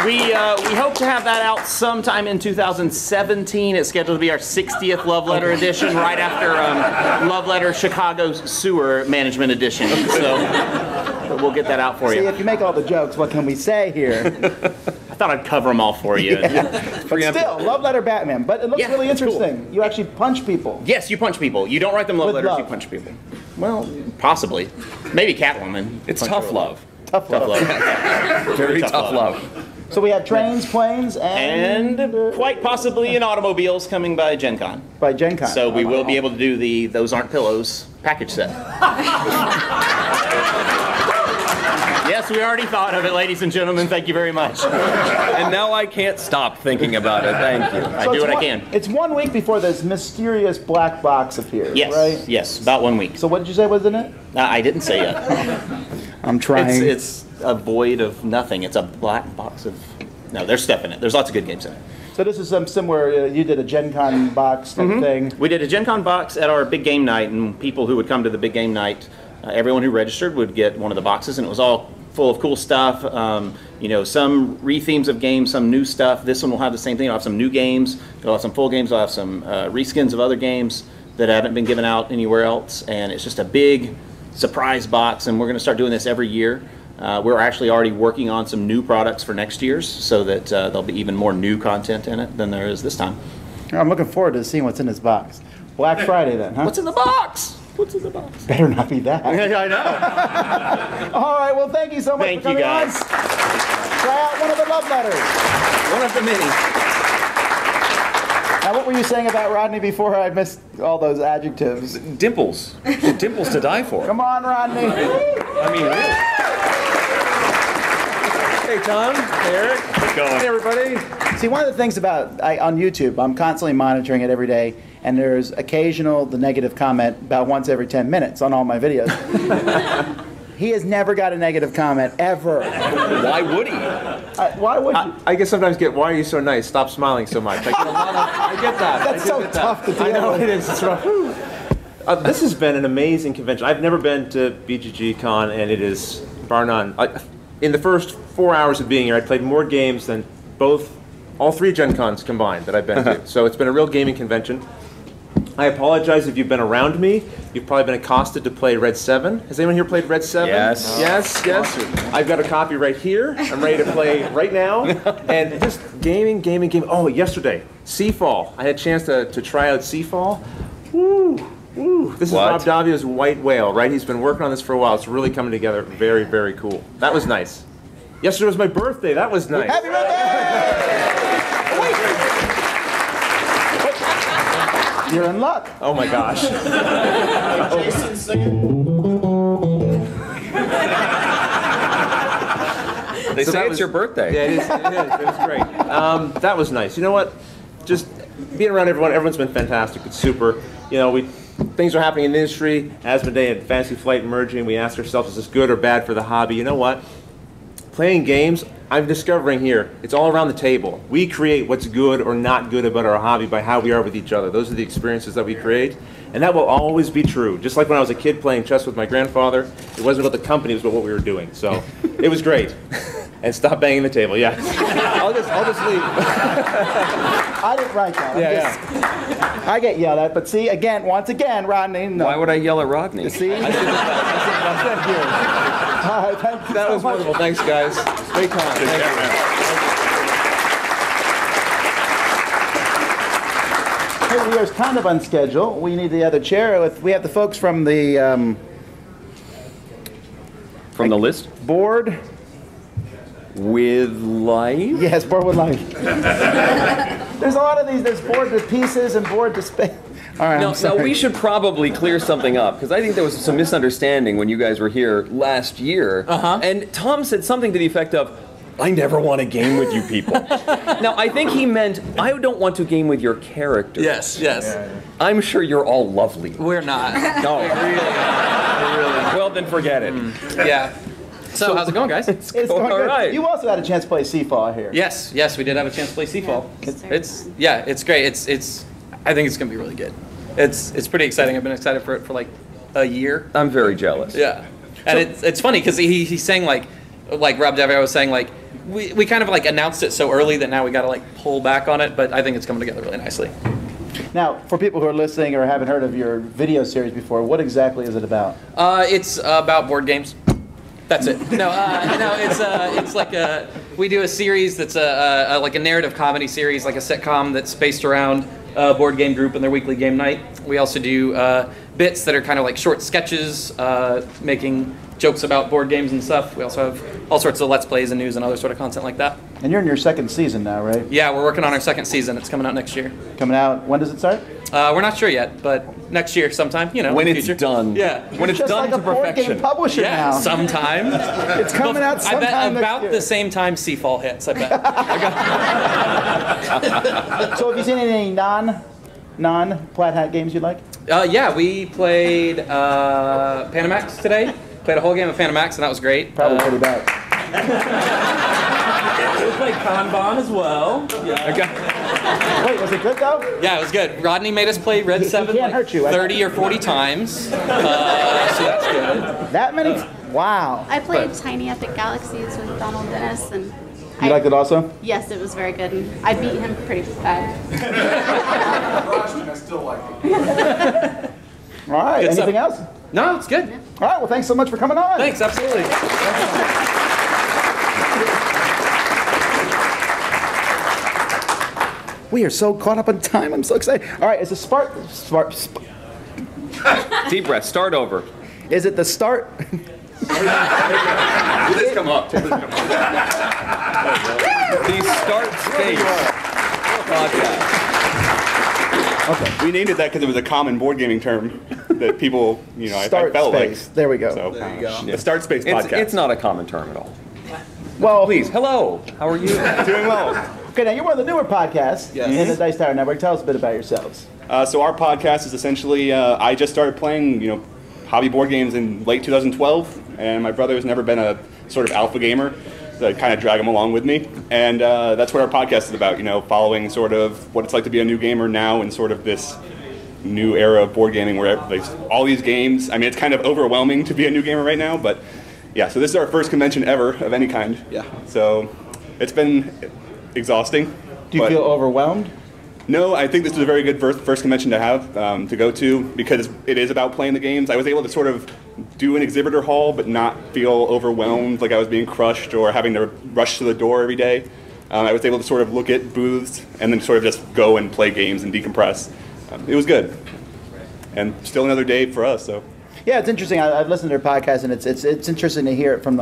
We hope to have that out sometime in 2017. It's scheduled to be our 60th Love Letter edition, right after Love Letter Chicago Sewer Management edition. So we'll get that out for you. See, if you make all the jokes, what can we say here? I thought I'd cover them all for you. But still, Love Letter Batman. But it looks really interesting. Cool. You actually punch people. Yes, you punch people. You don't write them love With letters, love. you punch people. Well, possibly. Maybe Catwoman. It's tough love. Tough love. Very tough love. So we have trains, planes, and quite possibly an automobiles coming by Gen Con. By Gen Con. So we will be able to do the Those Aren't Pillows package set. Yes, we already thought of it, ladies and gentlemen. Thank you very much. And now I can't stop thinking about it. Thank you. I do what I can. It's 1 week before this mysterious black box appears, Yes, right? yes, about 1 week. So what did you say was in it? I didn't say yet. I'm trying. It's a void of nothing. It's a black box of... No, there's stuff in it. There's lots of good games in it. So this is some similar, you did a Gen Con box type thing. We did a Gen Con box at our big game night, and people who would come to the big game night, everyone who registered would get one of the boxes, and it was all full of cool stuff. You know, some re-themes of games, some new stuff. This one will have the same thing. It'll have some new games. It'll have some full games. It'll have some reskins of other games that haven't been given out anywhere else. And it's just a big surprise box, and we're going to start doing this every year. We're actually already working on some new products for next year's, so that there'll be even more new content in it than there is this time. I'm looking forward to seeing what's in this box. Black Friday then, huh? What's in the box? What's in the box? Better not be that. Yeah, I know. All right, well, thank you so much for coming on. Try out one of the love letters. One of the many. Now, what were you saying about Rodney before I missed all those adjectives? Dimples. Dimples to die for. Come on, Rodney. I mean, really. Hey, Tom. Hey, Eric. Hey, everybody. See, one of the things about on YouTube, I'm constantly monitoring it every day, and there's the negative comment about once every 10 minutes on all my videos. He has never got a negative comment, ever. Why would he? Why would you? I guess sometimes get, why are you so nice? Stop smiling so much. I get a lot of, I get that. That's so tough to deal with. I know it is. It's rough. This has been an amazing convention. I've never been to BGG.con, and it is, bar none. In the first 4 hours of being here, I played more games than all three Gen Cons combined that I've been to. So it's been a real gaming convention. I apologize if you've been around me. You've probably been accosted to play Red 7. Has anyone here played Red 7? Yes. Yes. I've got a copy right here. I'm ready to play right now. And just gaming. Oh, yesterday, Spyfall. I had a chance to try out Spyfall. Woo. This is Rob Daviau's White Whale, right? He's been working on this for a while. It's really coming together. Very, very cool. That was nice. Yesterday was my birthday. That was nice. Happy birthday! You're in luck. Oh my gosh. Jason singing. They say it's your birthday. Yeah, it is. It was great. That was nice. You know what? Just being around everyone. Everyone's been fantastic. It's super. You know, things are happening in the industry. Asmodee and Fantasy Flight merging. We ask ourselves, is this good or bad for the hobby? You know what? Playing games, I'm discovering here, it's all around the table. We create what's good or not good about our hobby by how we are with each other. Those are the experiences that we create, and that will always be true. Just like when I was a kid playing chess with my grandfather, it wasn't about the company, it was about what we were doing. So it was great. And stop banging the table, yeah. I'll just leave. I didn't write that. I get yelled at, but see, once again, Rodney. No. Why would I yell at Rodney? See? That was wonderful. Thanks, guys. Stay calm. Thank you. Hey, we are kind of on schedule. We need the other chair. We have the folks from the list? Board with life? Yes, board with life. There's a lot of these. There's board to pieces and board to space. All right, Now, we should probably clear something up, because I think there was some misunderstanding when you guys were here last year. And Tom said something to the effect of, I never want to game with you people. Now, I think he meant, I don't want to game with your characters. Yes. I'm sure you're all lovely. We're not. No. Really. Well, then forget it. Yeah. So how's it going, guys? It's going all good. right. You also had a chance to play Spyfall here. Yes, we did have a chance to play Spyfall. It's great. I think it's gonna be really good. It's pretty exciting. I've been excited for it for like a year. I'm very jealous. Yeah, and it's funny because he's saying like Rob Daviau was saying like we kind of like announced it so early that now we got to like pull back on it, but I think it's coming together really nicely. Now, for people who are listening or haven't heard of your video series before, what exactly is it about? It's about board games. That's it. No, it's like we do a series that's like a narrative comedy series, like a sitcom that's based around a board game group and their weekly game night. We also do bits that are kind of like short sketches, making jokes about board games and stuff. We also have all sorts of Let's Plays and news and other sort of content like that. And you're in your second season now, right? Yeah, we're working on our second season. It's coming out next year. Coming out, when does it start? We're not sure yet, but next year sometime, when in the it's future. done. Yeah. When it's just done like to a board perfection. game publisher now. Sometime. It's coming out sometime I bet next about year. the same time Spyfall hits, I bet. So have you seen any non-Plad Hat games you like? Yeah, we played Panamax today. Played a whole game of Panamax, and that was great. Probably pretty bad. We played Kanban as well. Yeah. Wait, was it good though? Yeah, it was good. Rodney made us play Red 7 can't hurt you. 30 or 40 times. So that's good. That many? Wow. I played Tiny Epic Galaxies with Donald Dennis, and You liked it also? yes, it was very good. And I beat him pretty bad. I still like it. All right, Good anything stuff. else? No, it's good. All right, well, thanks so much for coming on. Thanks, absolutely. We are so caught up on time. I'm so excited. All right, it's a Deep breath, start over. Is it the start? Please come up. The Start Space podcast. Okay. We named it that because it was a common board gaming term that people, I Start felt space. like. There we go. So, There you go. The Start Space podcast. It's not a common term at all. Well, please, hello. How are you? Doing well. Okay, now you're one of the newer podcasts Yes. in the Dice Tower Network. Tell us a bit about yourselves. So our podcast is essentially, I just started playing, hobby board games in late 2012, and my brother has never been a sort of alpha gamer, so I kind of drag him along with me. And that's what our podcast is about, following sort of what it's like to be a new gamer now in sort of this new era of board gaming where like, all these games, I mean, it's kind of overwhelming to be a new gamer right now, but yeah, so this is our first convention ever of any kind. Yeah. So it's been exhausting. Do you feel overwhelmed? No, I think this is a very good first convention to have, to go to, because it is about playing the games. I was able to sort of do an exhibitor hall, but not feel overwhelmed, like I was being crushed or having to rush to the door every day. I was able to sort of look at booths and then sort of just go and play games and decompress. It was good. And still another day for us, so. Yeah, it's interesting. I've listened to their podcast, and it's interesting to hear it from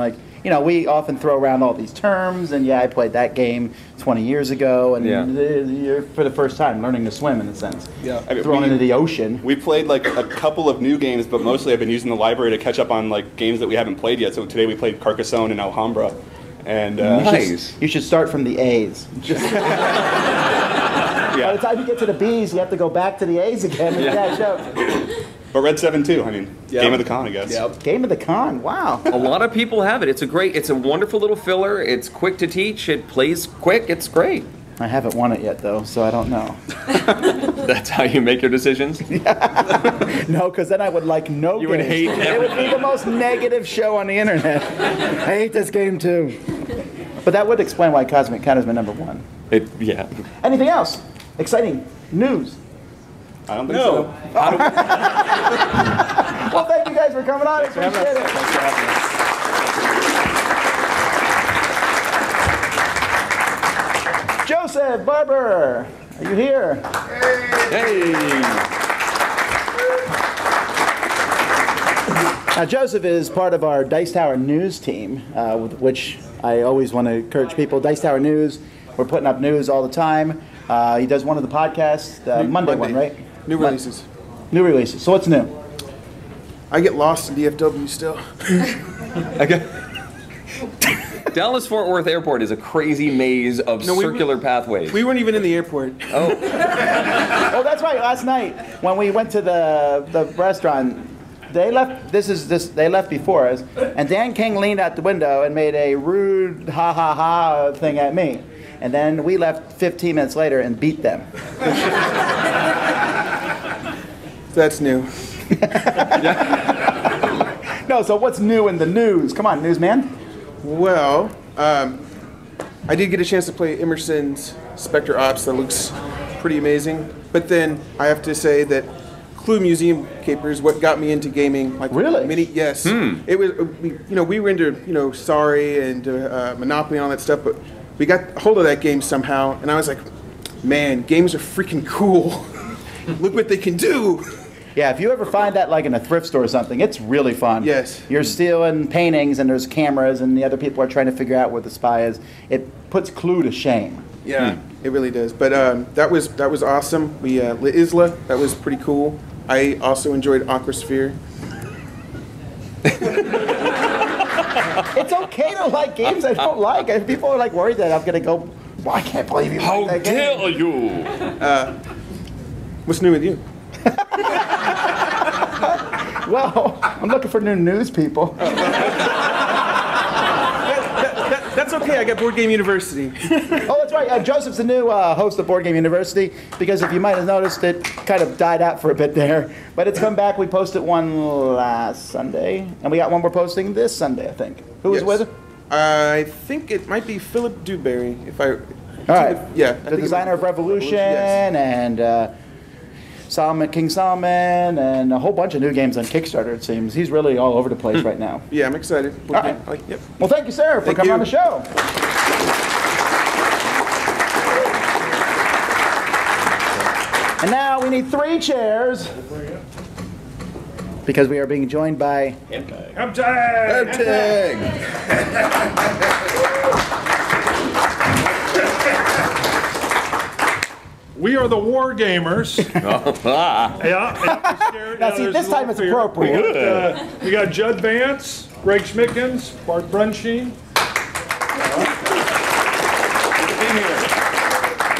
we often throw around all these terms, and I played that game 20 years ago, and you're for the first time learning to swim in a sense. Yeah, thrown into the ocean. We played like a couple of new games, but mostly I've been using the library to catch up on like games that we haven't played yet. So today we played Carcassonne and Alhambra, and You should start from the A's. By the time you get to the B's, you have to go back to the A's again and catch up. But Red 7 too. I mean, game of the con, I guess. Game of the con. Wow. A lot of people have it. It's a wonderful little filler. It's quick to teach. It plays quick. It's great. I haven't won it yet, though, so I don't know. That's how you make your decisions? No, because then I would like no You would hate it would be the most negative show on the internet. I hate this game, too. But that would explain why Cosmic Con is my number one. Yeah. Anything else? Exciting news? I don't think so. Well, thank you guys for coming on. I appreciate it. Joseph Barber, are you here? Hey. Now, Joseph is part of our Dice Tower News team, which I always want to encourage people. Dice Tower News, we're putting up news all the time. He does one of the podcasts, Monday one, right? New releases. New releases. So what's new? I get lost in DFW still. Dallas-Fort Worth Airport is a crazy maze of circular pathways. We weren't even in the airport. Oh. Oh, that's right. Last night when we went to the restaurant, they left. They left before us, and Dan King leaned out the window and made a rude ha ha ha thing at me, and then we left 15 minutes later and beat them. That's new. No, so what's new in the news? Come on, newsman. Well, I did get a chance to play Emerson's Spectre Ops. That looks pretty amazing. But then I have to say that Clue Museum Capers what got me into gaming. Like really? Yes. It was. We were into Sorry and Monopoly and all that stuff, but we got hold of that game somehow, and I was like, man, games are freaking cool. Look what they can do. Yeah, if you ever find that like in a thrift store or something, it's really fun. Yes. You're stealing paintings and there's cameras and the other people are trying to figure out where the spy is. It puts Clue to shame. Yeah, it really does. But that was awesome. We La Isla, that was pretty cool. I also enjoyed Aquasphere. It's okay to like games I don't like. And people are like worried that I'm gonna go. Well, I can't believe you like that game. How dare you? What's new with you? Well, I'm looking for new news people. That's okay. I got Board Game University. Oh, that's right. Joseph's the new host of Board Game University, because if you might have noticed, it kind of died out for a bit there. But it's come back. We posted one last Sunday, and we got one more posting this Sunday, I think. Who was with it? I think it might be Philip Dewberry. All right. Yeah. The designer of Revolution and King Solomon and a whole bunch of new games on Kickstarter, it seems. He's really all over the place right now. Yeah, I'm excited. All right. Yep. Well, thank you, sir, for coming on the show. And now we need 3 chairs because we are being joined by We are the War Gamers. Now, see, this time it's appropriate. We got Judd Vance, Greg Schmickens, Bart Brunsheen.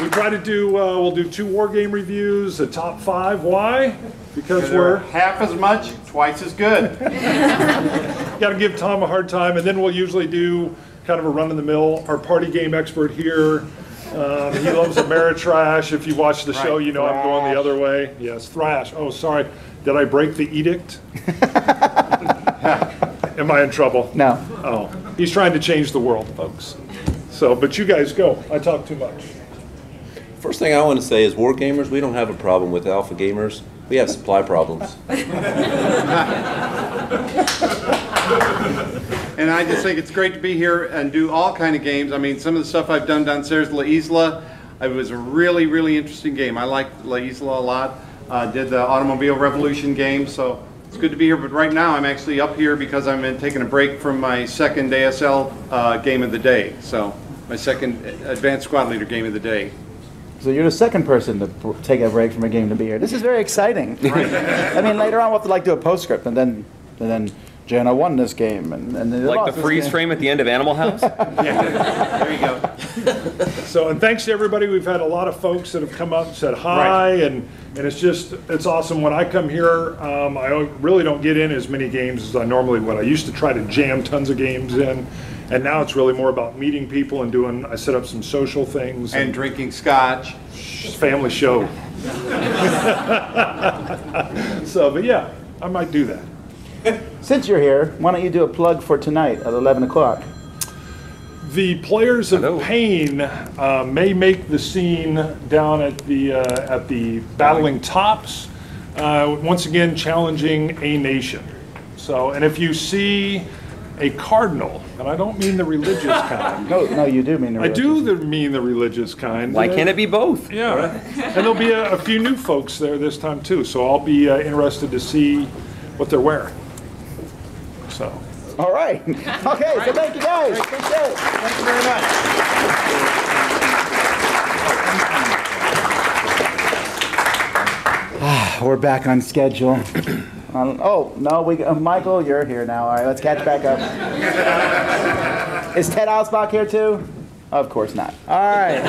We try to do, we'll do 2 war game reviews, a top 5. Why? Because we're half as much, twice as good. Got to give Tom a hard time, and then we'll usually do kind of a run-of-the-mill. Our party game expert here, he loves Ameritrash. If you watch the show, you know I'm going the other way. Yes, Thrash. Oh, sorry. Did I break the edict? Am I in trouble? No. Oh, he's trying to change the world, folks. So, but you guys go. I talk too much. First thing I want to say is war gamers, we don't have a problem with alpha gamers. We have supply problems. And I just think it's great to be here and do all kind of games. I mean, some of the stuff I've done downstairs, La Isla, it was a really, really interesting game. I liked La Isla a lot. Did the Automobile Revolution game, so it's good to be here. But right now I'm actually up here because I'm taking a break from my second ASL game of the day. So my second Advanced Squad Leader game of the day. So you're the second person to take a break from a game to be here. This is very exciting. I mean, later on we'll have to do a postscript, and then Janna won this game, and they like lost the freeze this game. frame at the end of Animal House. There you go. So, and thanks to everybody. We've had a lot of folks that have come up and said hi, and it's awesome. When I come here, I really don't get in as many games as I normally would. I used to try to jam tons of games in. And now it's really more about meeting people and I set up some social things. And drinking scotch. Family show. So, but yeah, I might do that. Since you're here, why don't you do a plug for tonight at 11 o'clock? The Players of Pain may make the scene down at the Battling Tops, once again challenging a nation. So, and if you see a cardinal, and I don't mean the religious kind. No, you do mean the religious. I do mean the religious kind. Why can't it be both? Yeah, and there'll be a few new folks there this time too, so I'll be interested to see what they're wearing. So. All right. Okay, so thank you guys. Appreciate it. Thank you very much. We're back on schedule. Oh, no, Michael, you're here now. All right, let's catch back up. Is Ted Alsbach here too? Of course not. All right.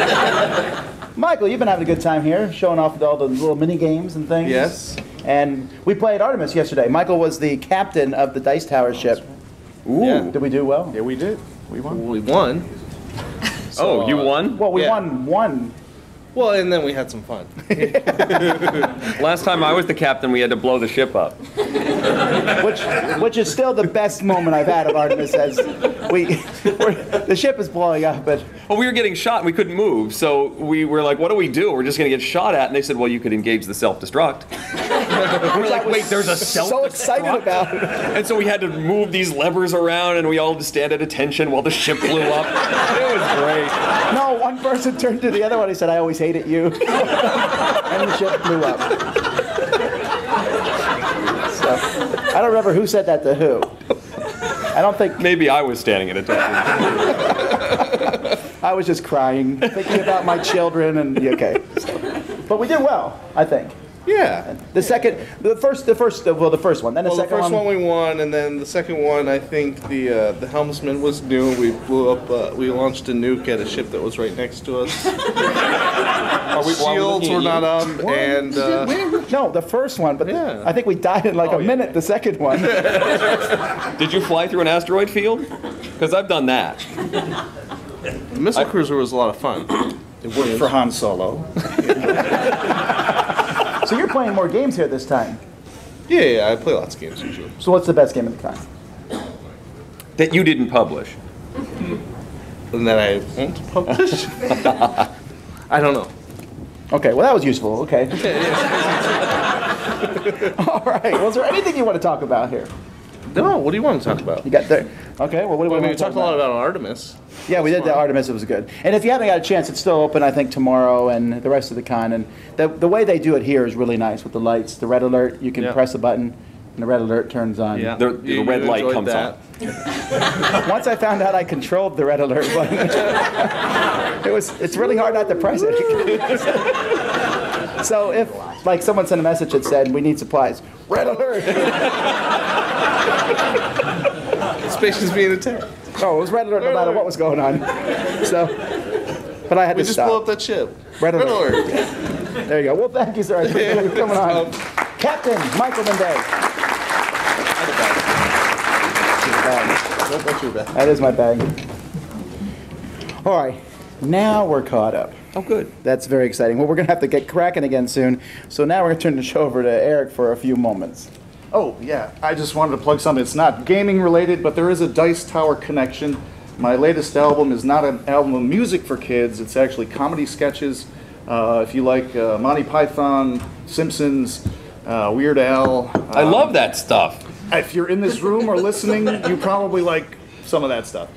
Michael, you've been having a good time here, showing off all the little mini games and things. Yes. And we played Artemis yesterday. Michael was the captain of the Dice Tower ship. Ooh. Yeah. Did we do well? Yeah, we did. We won. We won. So, you won? Well, we won one. Well, and then we had some fun. Last time I was the captain, we had to blow the ship up. Which is still the best moment I've had of Artemis, as the ship is blowing up. But well, we were getting shot and we couldn't move, so we were like, what do we do? We're just going to get shot at. And they said, well, you could engage the self-destruct. We're like, wait, there's a self-destruct? So excited about it. And so we had to move these levers around, and we all had to stand at attention while the ship blew up. It was great. No, one person turned to the other one and said, I always hated you. And the ship blew up. So, I don't remember who said that to who. I don't think... Maybe I was standing at attention. I was just crying, thinking about my children, and okay. But we did well, I think. Yeah. The first one. Then the second first one we won, and then the second one, I think the helmsman was new. We blew up. We launched a nuke at a ship that was right next to us. Shields were not up, and no, the first one. But yeah. I think we died in like a minute. The second one. Did you fly through an asteroid field? Because I've done that. The missile cruiser was a lot of fun. It worked for Han Solo. So you're playing more games here this time? Yeah, I play lots of games usually. So what's the best game of the kind? That you didn't publish. And that I won't publish? I don't know. Okay, well that was useful. Okay. All right. Well, is there anything you want to talk about here? No, what do you want to talk about? You got there. Okay, well, what do we want to talk about? We talked a lot about Artemis. Yeah, we did the Artemis. It was good. And if you haven't got a chance, it's still open, I think, tomorrow and the rest of the con. And the way they do it here is really nice with the lights. The red alert, you can press a button, and the red alert turns on. Yeah. The red light comes on. Once I found out I controlled the red alert button, it's really hard not to press it. So if, like, someone sent a message that said, we need supplies, red alert. Space is being attacked. Oh, it was red alert no matter what was going on. So, but I had to just stop. blew up that ship. Red alert. There you go. Well, thank you, sir. Thank you for coming on. Captain Michael Monday. That's your bag. That is my bag. All right, now we're caught up. Oh, good. That's very exciting. Well, we're going to have to get cracking again soon. So now we're going to turn the show over to Erik for a few moments. Oh, yeah. I just wanted to plug something. It's not gaming related, but there is a Dice Tower connection. My latest album is not an album of music for kids. It's actually comedy sketches. If you like Monty Python, Simpsons, Weird Al. I love that stuff. If you're in this room or listening, you probably like some of that stuff.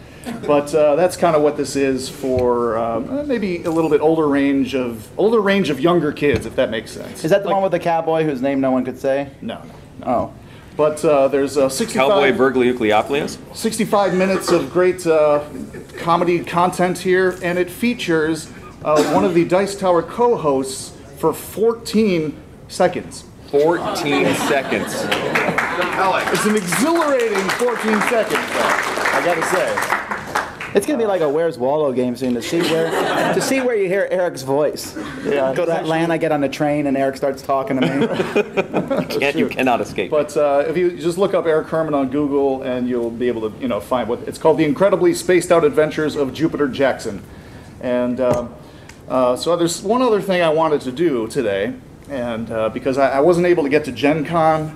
But that's kind of what this is for maybe a little bit older range of younger kids, if that makes sense. Is that the one with the cowboy whose name no one could say? No. Oh. But there's 65... Cowboy Burgleucleopolis? 65 minutes of great comedy content here, and it features one of the Dice Tower co-hosts for 14 seconds. 14 seconds. It's an exhilarating 14 seconds, I gotta say. It's gonna be like a Where's Waldo game soon to see where you hear Erik's voice. Yeah, go to Atlanta, get on the train, and Erik starts talking to me. You cannot escape. But if you just look up Erik Herman on Google, and you'll be able to find what it's called: The Incredibly Spaced Out Adventures of Jupiter Jackson. And so there's one other thing I wanted to do today, and because I wasn't able to get to Gen Con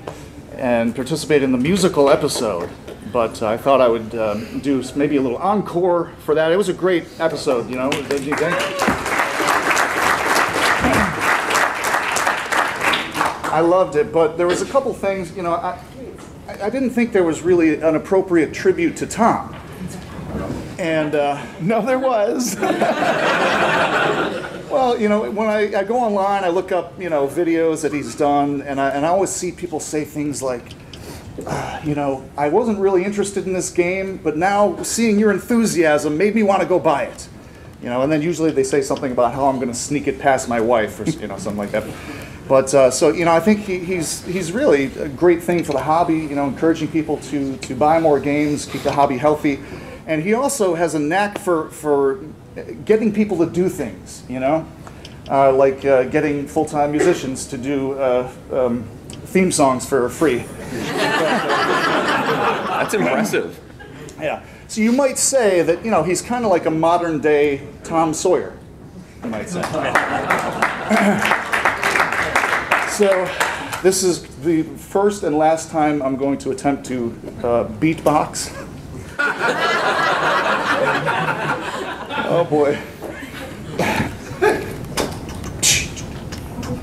and participate in the musical episode. But I thought I would do maybe a little encore for that. It was a great episode, Did you think? I loved it, but there was a couple things, I didn't think there was really an appropriate tribute to Tom. And no, there was. Well, when I go online, I look up, videos that he's done, and I always see people say things like, I wasn't really interested in this game, but now seeing your enthusiasm made me want to go buy it. And then usually they say something about how I'm going to sneak it past my wife or something like that. But so I think he's really a great thing for the hobby. Encouraging people to buy more games, keep the hobby healthy, and he also has a knack for getting people to do things. Like getting full-time musicians to do theme songs for free. That's impressive. Yeah. So you might say that he's kind of like a modern day Tom Sawyer. You might say. So this is the first and last time I'm going to attempt to beatbox. Oh boy.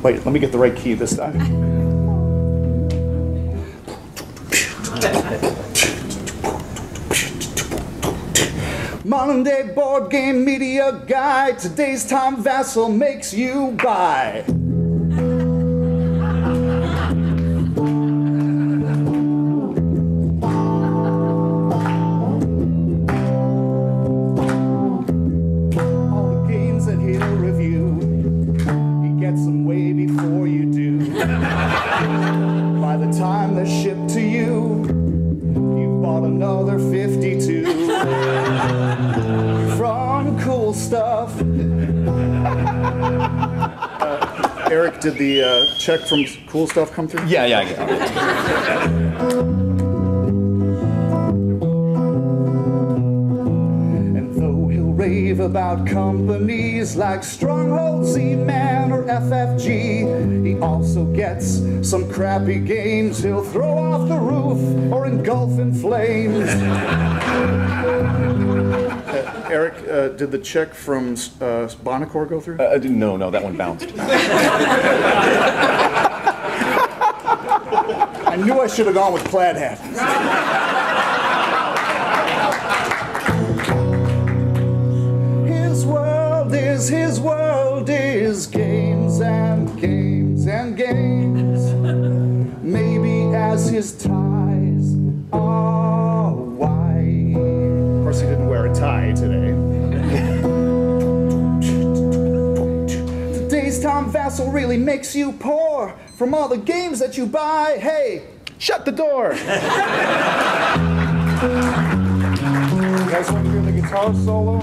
Wait, let me get the right key this time. Modern day board game media guide. Today's Tom Vasel makes you buy. All the games that he'll review, he gets them way before you do. By the time they're shipped to you, you've bought another 52. From Cool Stuff. Erik, did the check from Cool Stuff come through? Yeah, I got it. And though he'll rave about companies like Stronghold, Z-Man, or FFG, he also gets some crappy games he'll throw off the roof or engulf in flames. Erik, did the check from Bonacor go through? No, that one bounced. I knew I should have gone with Plad Hat. His world is games and games and games. Maybe as his ties are white. Of course, he didn't wear a tie today. Today's Tom Town Vasel really makes you poor from all the games that you buy. Hey, shut the door. You guys want to hear the guitar solo?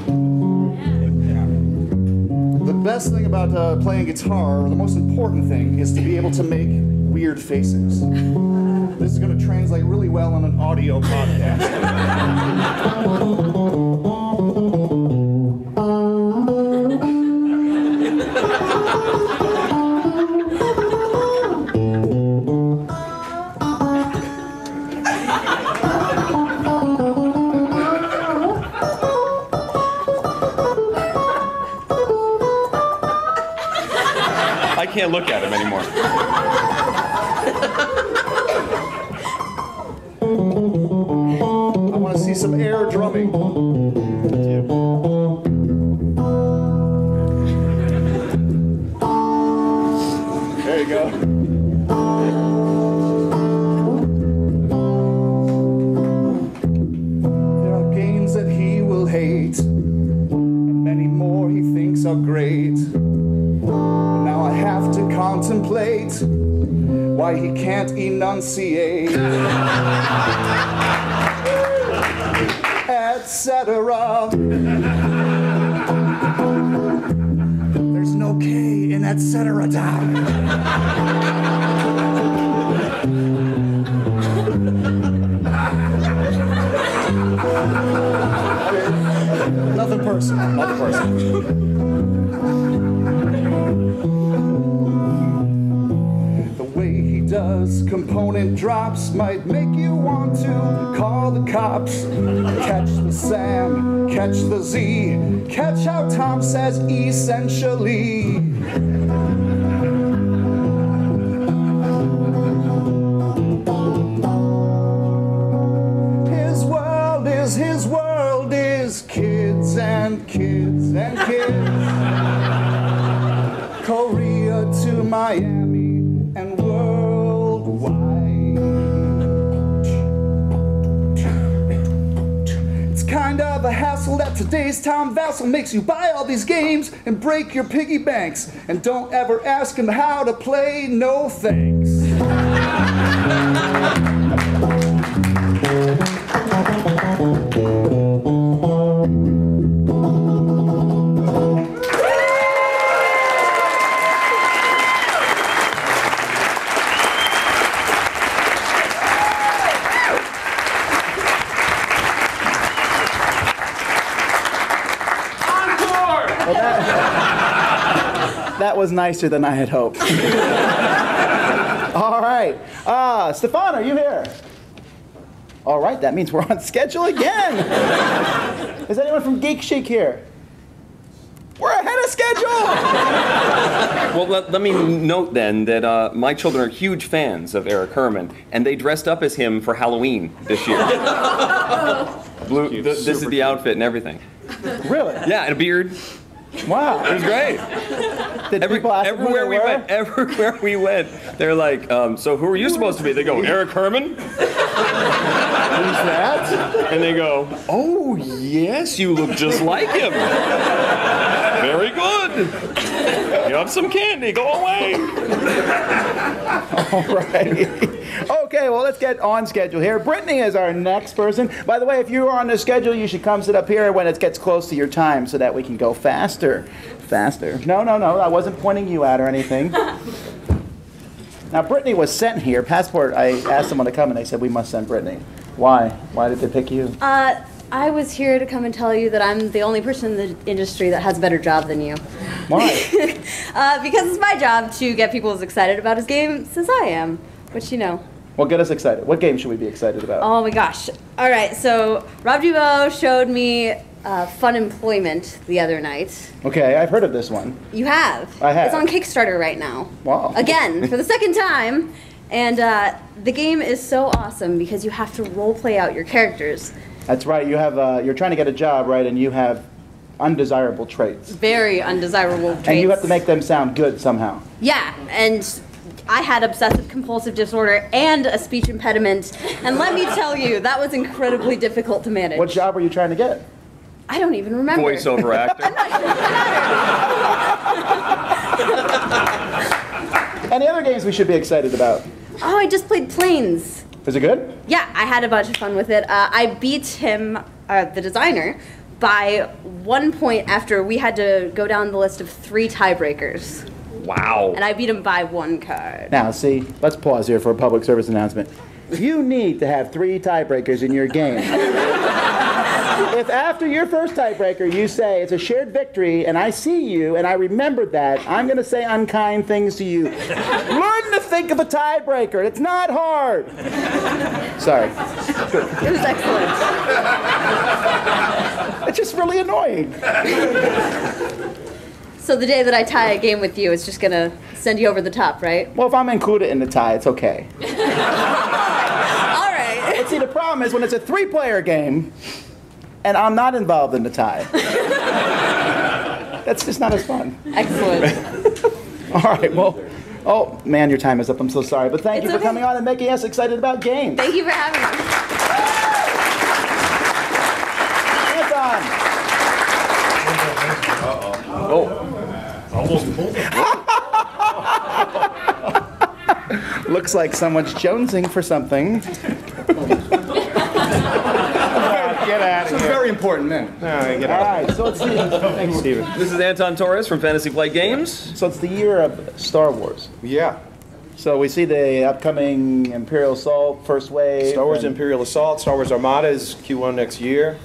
The best thing about playing guitar, or the most important thing, is to be able to make weird faces. This is going to translate really well on an audio podcast. I can't look at him anymore. I want to see some air drumming. There you go. There are games that he will hate, and many more he thinks are great. But now I have to contemplate why he can't enunciate, etc. There's no K in etc. Nothing personal, nothing personal. Does component drops might make you want to call the cops. Catch the Sam, catch the Z, catch how Tom says essentially. His world is kids and kids and kids. Korea to Miami and kind of a hassle that today's Tom Vasel makes you buy all these games and break your piggy banks. And don't ever ask him how to play, no thanks. That was nicer than I had hoped. All right. Stefan, are you here? All right, that means we're on schedule again. Is anyone from Geek Chic here? We're ahead of schedule! Well, let me note then that my children are huge fans of Erik Herman, and they dressed up as him for Halloween this year. This is the outfit and everything. Really? Yeah, and a beard. Wow. It was great. Everywhere we went, they're like, so who are you supposed to be? They go, Erik Herman? Who's that? And they go, oh, yes, you look just like him. Very good. You have some candy. Go away. All right. Okay, well, let's get on schedule here. Brittany is our next person. By the way, if you are on the schedule, you should come sit up here when it gets close to your time so that we can go faster. No, I wasn't pointing you at or anything. Now, Brittany was sent here. Passport, I asked someone to come, and they said we must send Brittany. Why? Why did they pick you? I was here to come and tell you that I'm the only person in the industry that has a better job than you. Why? Because it's my job to get people as excited about his game as I am, which, you know. Well, get us excited. What game should we be excited about? Oh my gosh. All right, so Rob Dubois showed me Fun Employment the other night. Okay, I've heard of this one. You have? I have. It's on Kickstarter right now. Wow. Again, for the second time. And the game is so awesome because you have to role play out your characters. That's right. You have you're trying to get a job, right? And you have undesirable traits. Very undesirable traits. And you have to make them sound good somehow. Yeah, and I had obsessive compulsive disorder and a speech impediment. And let me tell you, that was incredibly difficult to manage. What job were you trying to get? I don't even remember. Voiceover actor. Any other games we should be excited about? Oh, I just played Planes. Is it good? Yeah, I had a bunch of fun with it. I beat him, the designer, by 1 point after we had to go down the list of 3 tiebreakers. Wow. And I beat him by 1 card. Now, see, let's pause here for a public service announcement. You need to have 3 tiebreakers in your game. If after your first tiebreaker you say it's a shared victory and I see you and I remembered that, I'm going to say unkind things to you. Learn to think of a tiebreaker. It's not hard. Sorry. It was excellent. It's just really annoying. So the day that I tie a game with you, it's just going to send you over the top, right? Well, if I'm included in the tie, it's okay. All right. But see, the problem is when it's a 3-player game and I'm not involved in the tie. That's just not as fun. Excellent. All right, well, oh, man, your time is up. I'm so sorry. But thank you for okay. coming on and making us excited about games. Thank you for having me. Oh. Almost pulled it. Looks like someone's jonesing for something. Get out of here. This is very important, man. All right, so it's Thanks, Steven. This is Anton Torres from Fantasy Flight Games. So it's the year of Star Wars. Yeah. So we see the upcoming Imperial Assault, first wave. Star Wars Imperial Assault, Star Wars Armada is Q1 next year.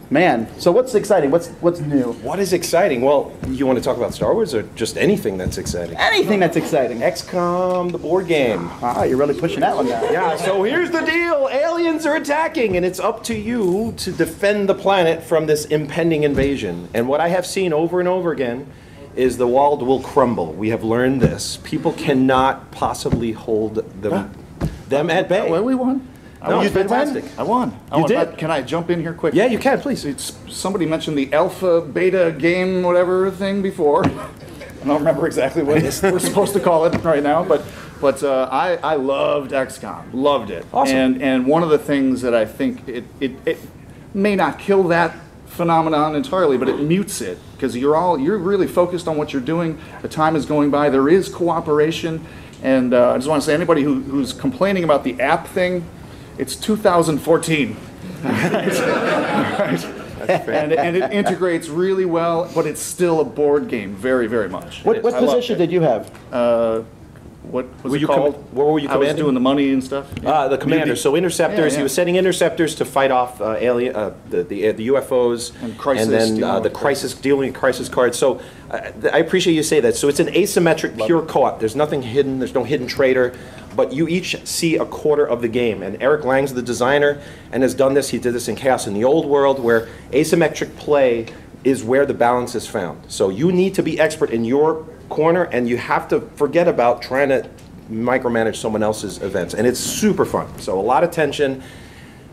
Man, so what's exciting? What's new? What is exciting? Well, you want to talk about Star Wars or just anything that's exciting? Anything that's exciting. XCOM, the board game. Ah, you're really pushing that one down. Yeah, so here's the deal. Aliens are attacking, and it's up to you to defend the planet from this impending invasion. And what I have seen over and over again is the world will crumble. We have learned this. People cannot possibly hold them at bay. Well, we won. No, it's fantastic. I won. You did. But can I jump in here quick? Yeah, you can, please. Somebody mentioned the alpha, beta game, whatever thing before. I don't remember exactly what we're supposed to call it right now, but I loved XCOM. Loved it. Awesome. And one of the things that I think it may not kill that phenomenon entirely, but it mutes it because you're really focused on what you're doing. The time is going by. There is cooperation, and I just want to say anybody who's complaining about the app thing. It's 2014. Right. And it integrates really well, but it's still a board game, very, very much. What position did you have? What was it called? What were you commanding? I was doing the money and stuff. The commander. So interceptors. Yeah. He was sending interceptors to fight off the UFOs and crisis, and then the crisis, dealing with crisis cards. So I appreciate you say that. So it's an asymmetric, pure co-op. There's nothing hidden. There's no hidden traitor. But you each see a quarter of the game. And Eric Lang's the designer and has done this. He did this in Chaos in the Old World, where asymmetric play is where the balance is found. So you need to be expert in your corner, and you have to forget about trying to micromanage someone else's events. And it's super fun. So a lot of tension,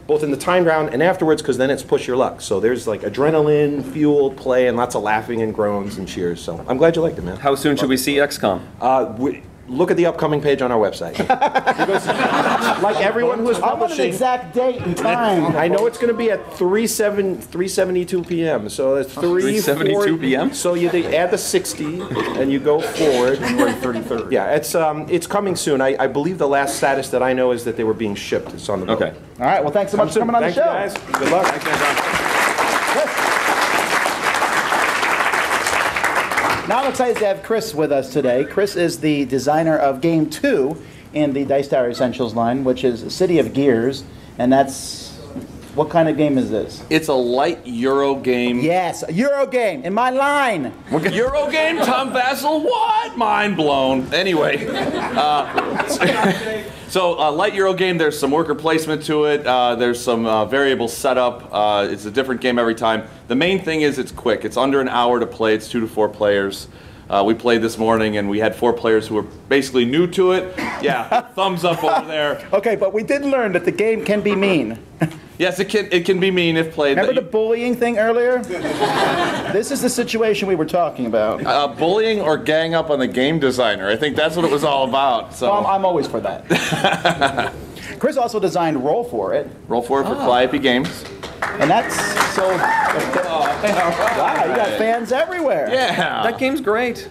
both in the time round and afterwards, because then it's push your luck. So there's like adrenaline, fueled play, and lots of laughing and groans and cheers. So I'm glad you liked it, man. How soon should we see XCOM? Look at the upcoming page on our website. Because, like everyone who is I want an publishing, exact date and time. I know it's going to be at 3:72 p.m. So it's 3:72 p.m. So you add the 60 and you go forward. January 33rd. Yeah, it's coming soon. I believe the last status that I know is that they were being shipped. It's on the boat. Okay. All right, well, thanks so much for coming on the show. Thanks, you guys. Good luck. Now I'm excited to have Chris with us today. Chris is the designer of Game 2 in the Dice Tower Essentials line, which is City of Gears, and that's... What kind of game is this? It's a light Euro game. Yes, a Euro game, in my line. Euro game, Tom Vasel, what? Mind blown. Anyway, so light Euro game, there's some worker placement to it. There's some variable setup. It's a different game every time. The main thing is it's quick. It's under an hour to play. It's 2 to 4 players. We played this morning, and we had 4 players who were basically new to it. Yeah, thumbs up over there. Okay, but we did learn that the game can be mean. Yes, it can be mean if played. Remember the bullying thing earlier? This is the situation we were talking about. Bullying or gang up on the game designer. I think that's what it was all about. So well, I'm always for that. Chris also designed Roll For It. Roll For It for Calliope Games. And that's so... Wow, you got fans everywhere. Yeah. That game's great.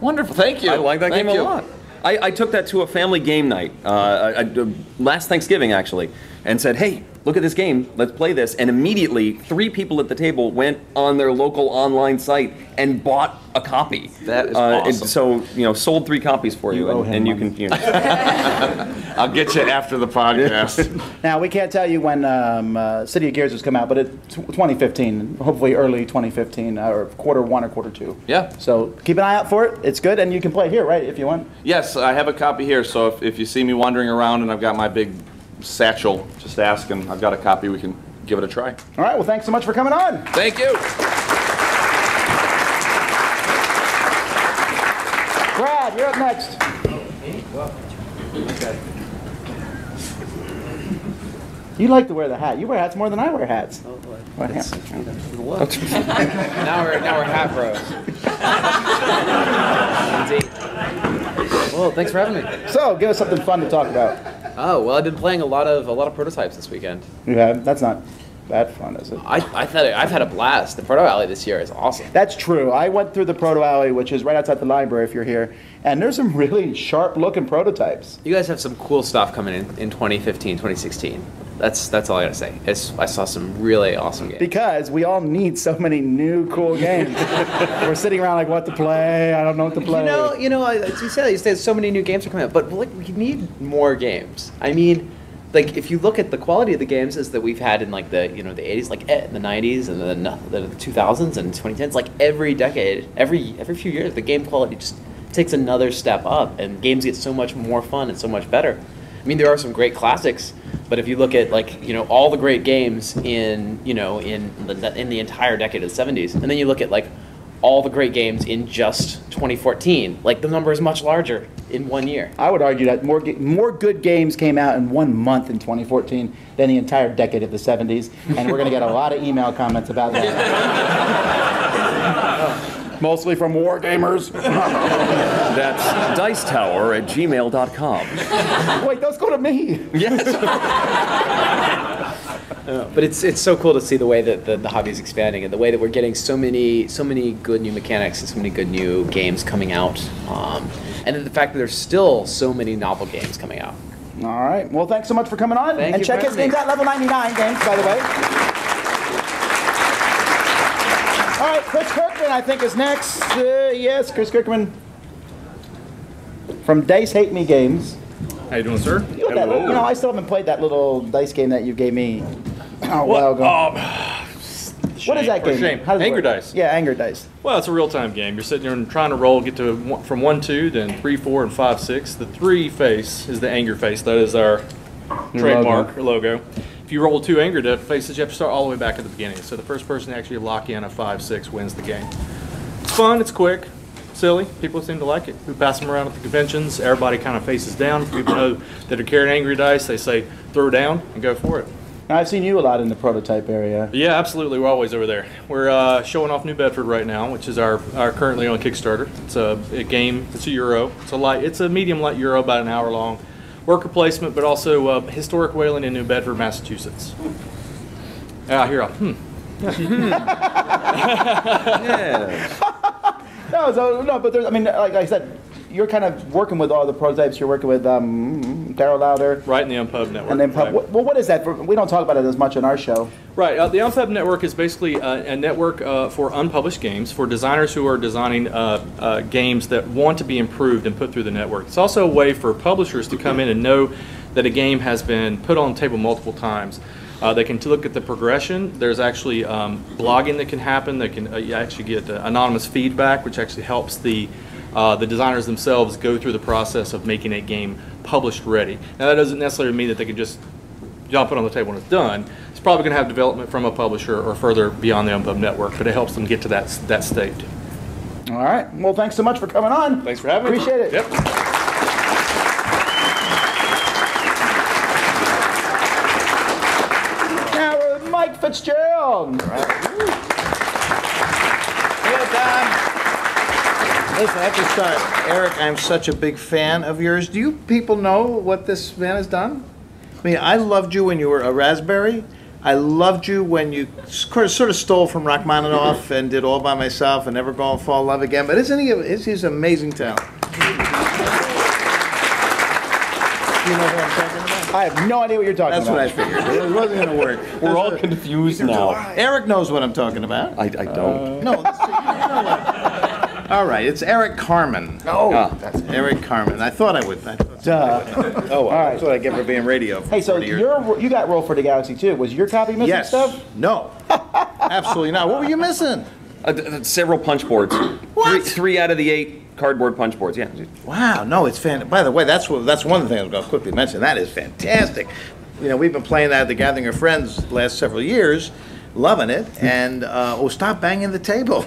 Wonderful. Thank you. I like that Thank game you. a lot. I took that to a family game night last Thanksgiving, actually, and said, hey, look at this game, let's play this. And immediately, 3 people at the table went on their local online site and bought a copy. That is awesome. So, sold 3 copies for you, and you can... I'll get you after the podcast. Now, we can't tell you when City of Gears has come out, but it's 2015, hopefully early 2015, or quarter 1 or quarter 2. Yeah. So keep an eye out for it. It's good, and you can play here, right, if you want? Yes, I have a copy here, so if you see me wandering around and I've got my big satchel, just ask, and I've got a copy. We can give it a try. All right, well, thanks so much for coming on. Thank you. Brad, you're up next. Okay. You like to wear the hat. You wear hats more than I wear hats. Oh, boy. Well, yeah. now we're hat bros. Indeed. Well, thanks for having me. So, give us something fun to talk about. Oh, well, I've been playing a lot of prototypes this weekend. You have? That's not that fun, is it? I've had a blast. The Proto Alley this year is awesome. That's true. I went through the Proto Alley, which is right outside the library if you're here, and there's some really sharp-looking prototypes. You guys have some cool stuff coming in 2015, 2016. That's all I gotta say. I saw some really awesome games. Because we all need so many new cool games. We're sitting around like, what to play? I don't know what to play. As you said, so many new games are coming out, but like, we need more games. I mean, like if you look at the quality of the games is that we've had in like the the 80s, like the 90s, and then the 2000s and 2010s, like every decade, every few years, the game quality just takes another step up, and games get so much more fun and so much better. I mean, there are some great classics, but if you look at all the great games in the entire decade of the 70s, and then you look at like all the great games in just 2014, like the number is much larger in 1 year. I would argue that more good games came out in 1 month in 2014 than the entire decade of the 70s, and we're going to get a lot of email comments about that. Mostly from war gamers. That's dicetower@gmail.com. Wait, those go to me. Yes. But it's so cool to see the way that the hobby is expanding, and the way that we're getting so many good new mechanics and so many good new games coming out, and then the fact that there's still so many novel games coming out. All right. Well, thanks so much for coming on. Thank and you check for his having games me. out, Level 99 games, by the way. All right, Chris Kirkman, I think, is next. Yes, Chris Kirkman from Dice Hate Me Games. How you doing, sir? I still haven't played that little dice game that you gave me a while ago. What is that game? Shame. How does it Anger work? Dice. Yeah, Anger Dice. Well, it's a real-time game. You're sitting there and trying to roll, get to from 1, 2, then 3, 4, and 5, 6. The 3 face is the anger face. That is our trademark or logo. If you roll 2 anger faces, you have to start all the way back at the beginning. So the first person to actually lock in a 5, 6 wins the game. It's fun. It's quick. Silly. People seem to like it. We pass them around at the conventions. Everybody kind of faces down. People know that are carrying angry dice. They say throw down and go for it. Now, I've seen you a lot in the prototype area. Yeah, absolutely. We're always over there. We're showing off New Bedford right now, which is our currently on Kickstarter. It's a game. It's a Euro. It's a medium light Euro, about an hour long. Worker placement, but also historic whaling in New Bedford, Massachusetts. Yeah. No, but there's, I mean, like I said, you're kind of working with all the prototypes. You're working with Daryl Lauder. Right, in the Unpub Network. And then right. Well, what is that? We don't talk about it as much on our show. Right. The Unpub Network is basically a network for unpublished games, for designers who are designing games that want to be improved and put through the network. It's also a way for publishers to come in and know that a game has been put on the table multiple times. They can look at the progression. There's actually blogging that can happen. They can you actually get anonymous feedback, which actually helps the designers themselves go through the process of making a game published ready. Now, that doesn't necessarily mean that they can just jump it on the table when it's done. It's probably going to have development from a publisher or further beyond the Unpub Network, but it helps them get to that state. All right. Well, thanks so much for coming on. Thanks for having me. Appreciate it. Yep. Mike Fitzgerald. Listen, I have to start. Eric, I'm such a big fan of yours. Do you people know what this man has done? I mean, I loved you when you were a Raspberry. I loved you when you sort of stole from Rachmaninoff and did All by Myself and Never Gonna Fall in Love Again. But isn't he's an amazing talent. You know what I'm talking about? I have no idea what you're talking That's about. what I figured. It wasn't going to work. We're all confused now. Eric knows what I'm talking about. I don't. No. All right, it's Erik Herman. Oh, that's Erik Herman. I thought I would. Duh. Oh, well, that's what I get for being radio. For Hey, so 40 years. you got Roll for the Galaxy too. Was your copy missing Yes. stuff? No. Absolutely not. What were you missing? Several punch boards. Three out of the 8 cardboard punch boards. Yeah. Wow, no, it's fantastic. By the way, that's one of the things I was going to quickly mention. That is fantastic. You know, we've been playing that at the Gathering of Friends the last several years, loving it, and stop banging the table.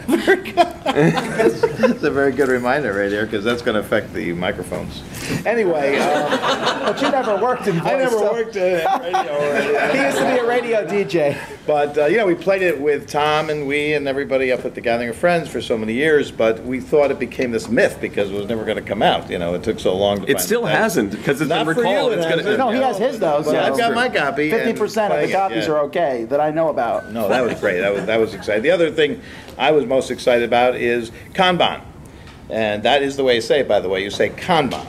That's a very good reminder right there, because that's going to affect the microphones. Anyway, but you never worked in voice. I never worked in radio. He used to be a radio DJ. But, we played it with Tom and everybody up at the Gathering of Friends for so many years, but we thought it became this myth because it was never going to come out. You know, it took so long to It find still the hasn't, because it's Not been for you, recalled. it It's gonna, hasn't. No, he has his though. Well, So I've got my copy. 50% of the copies are okay that I know about. No, that was great. That was exciting. The other thing I was most excited about is Kanban. And that is the way you say it, by the way. You say Kanban.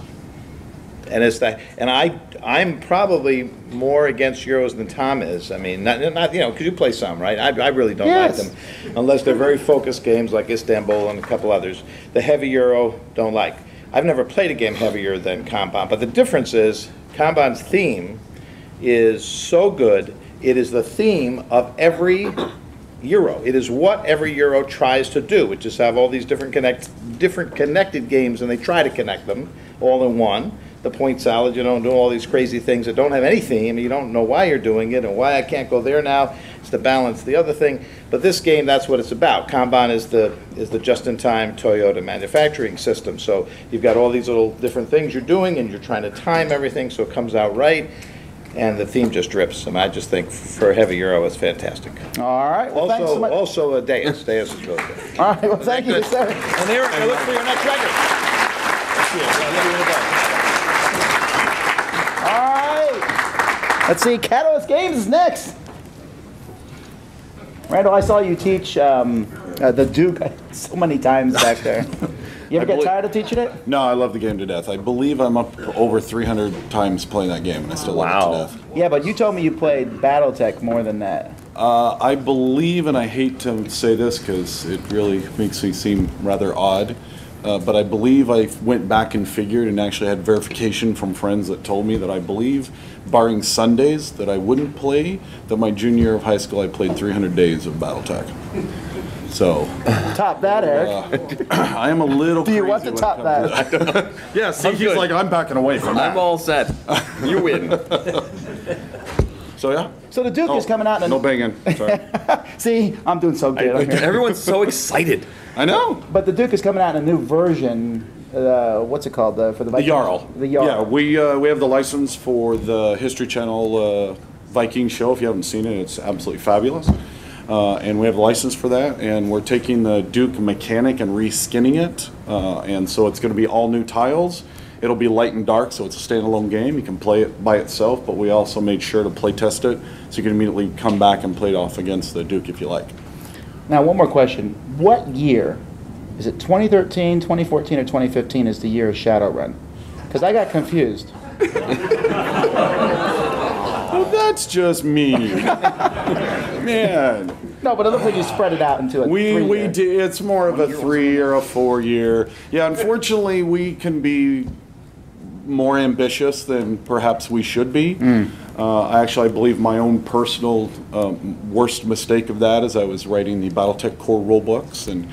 And it's that, and I'm probably more against Euros than Tom is. I mean, not because you play some, right? I really don't like them, unless they're very focused games like Istanbul and a couple others. The heavy Euro, don't like. I've never played a game heavier than Kanban, but the difference is Kanban's theme is so good. It is the theme of every Euro. It is what every Euro tries to do, which is have all these different connected games, and they try to connect them all in one. The point salad, doing all these crazy things that don't have any theme, and you don't know why you're doing it and why I can't go there now. It's to balance the other thing. But this game, that's what it's about. Kanban is the just-in-time Toyota manufacturing system. So you've got all these little different things you're doing, and you're trying to time everything so it comes out right. And the theme just drips. I just think for a heavy Euro, it's fantastic. All right. Well, thanks so much. Also, Deus. Deus is really good. All right. Well, thank you, sir. And Eric, I look for your next record. All right. Let's see. Catalyst Games is next. Randall, I saw you teach the Duke so many times back there. You ever get tired of teaching it? No, I love the game to death. I believe I'm up over 300 times playing that game, and I still love it to death. Yeah, but you told me you played BattleTech more than that. I believe, and I hate to say this because it really makes me seem rather odd, but I believe I went back and figured and actually had verification from friends that told me that I believe, barring Sundays that I wouldn't play, that my junior year of high school I played 300 days of BattleTech. So top that, Eric. I am a little. Do you want to top that? Yeah, see, he's like, I'm backing away from that. I'm all set. You win. So yeah. So the Duke is coming out. No banging. Sorry. See, I'm doing so good. Everyone's so excited. I know. But the Duke is coming out in a new version. What's it called? For the Vikings? The Jarl. The Jarl. Yeah, we have the license for the History Channel Viking show. If you haven't seen it, it's absolutely fabulous. And we have a license for that, and we're taking the Duke mechanic and reskinning it, and so it's going to be all new tiles. It'll be light and dark, so it's a standalone game. You can play it by itself, but we also made sure to play test it, so you can immediately come back and play it off against the Duke if you like. Now, one more question. What year, is it 2013, 2014, or 2015 is the year of Shadowrun? Because I got confused. Well, that's just me. Man. No, but it looks like you spread it out into a we did. It's more of a 3 or a 4 year. Yeah, unfortunately, we can be more ambitious than perhaps we should be. Actually, I believe my own personal worst mistake of that is I was writing the BattleTech core rule books, and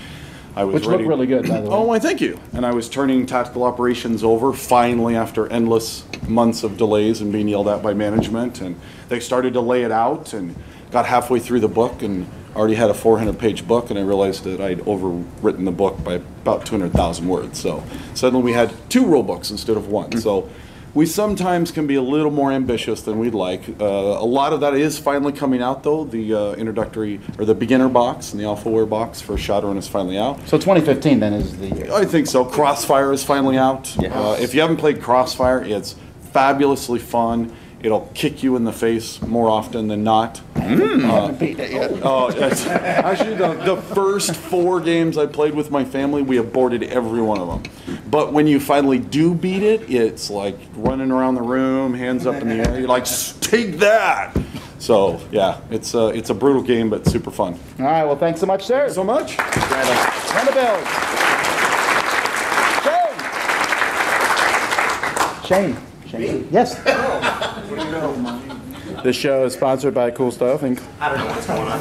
I was Which look really good, by the way. Oh, why, thank you. And I was turning tactical operations over finally after endless months of delays and being yelled at by management. And they started to lay it out and got halfway through the book and already had a 400-page book, and I realized that I'd overwritten the book by about 200,000 words. So suddenly we had 2 rule books instead of 1. So we sometimes can be a little more ambitious than we'd like. A lot of that is finally coming out, though. The introductory or the beginner box and the alphaware box for Shadowrun is finally out. So 2015 then is the year. I think so. Crossfire is finally out. If you haven't played Crossfire, it's fabulously fun. It'll kick you in the face more often than not. Actually, the first 4 games I played with my family, we aborted every one of them. But when you finally do beat it, it's like running around the room, hands up in the air. You're like, take that! So yeah, it's a brutal game, but super fun. All right, well, thanks so much, sir. Thank you so much. Round of bells. Shane. Yes. This show is sponsored by Cool Stuff Inc. I don't know what's going on.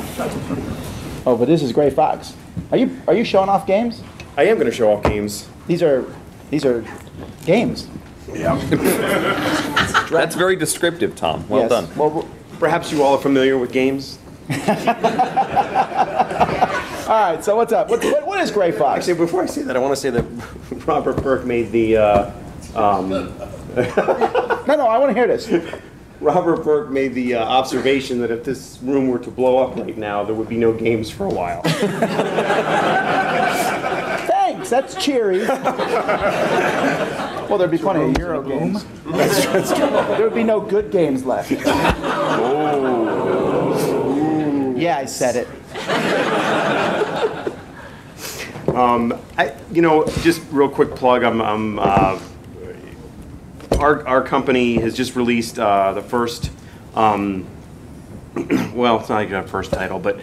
Oh, but this is Gray Fox. Are you showing off games? I am going to show off games. These are games. Yeah. That's very descriptive, Tom. Well Yes. done. Well, perhaps you all are familiar with games. All right, so what's up? What is Gray Fox? Actually, before I say that, I want to say that Robert Burke made the... No, I want to hear this. Robert Burke made the observation that if this room were to blow up right now, there would be no games for a while. Thanks, that's cheery. Well, there'd be plenty of Euro games. That's true. There would be no good games left. Oh. Yeah, I said it. Just real quick plug. Our company has just released the first. Well, it's not like a first title, but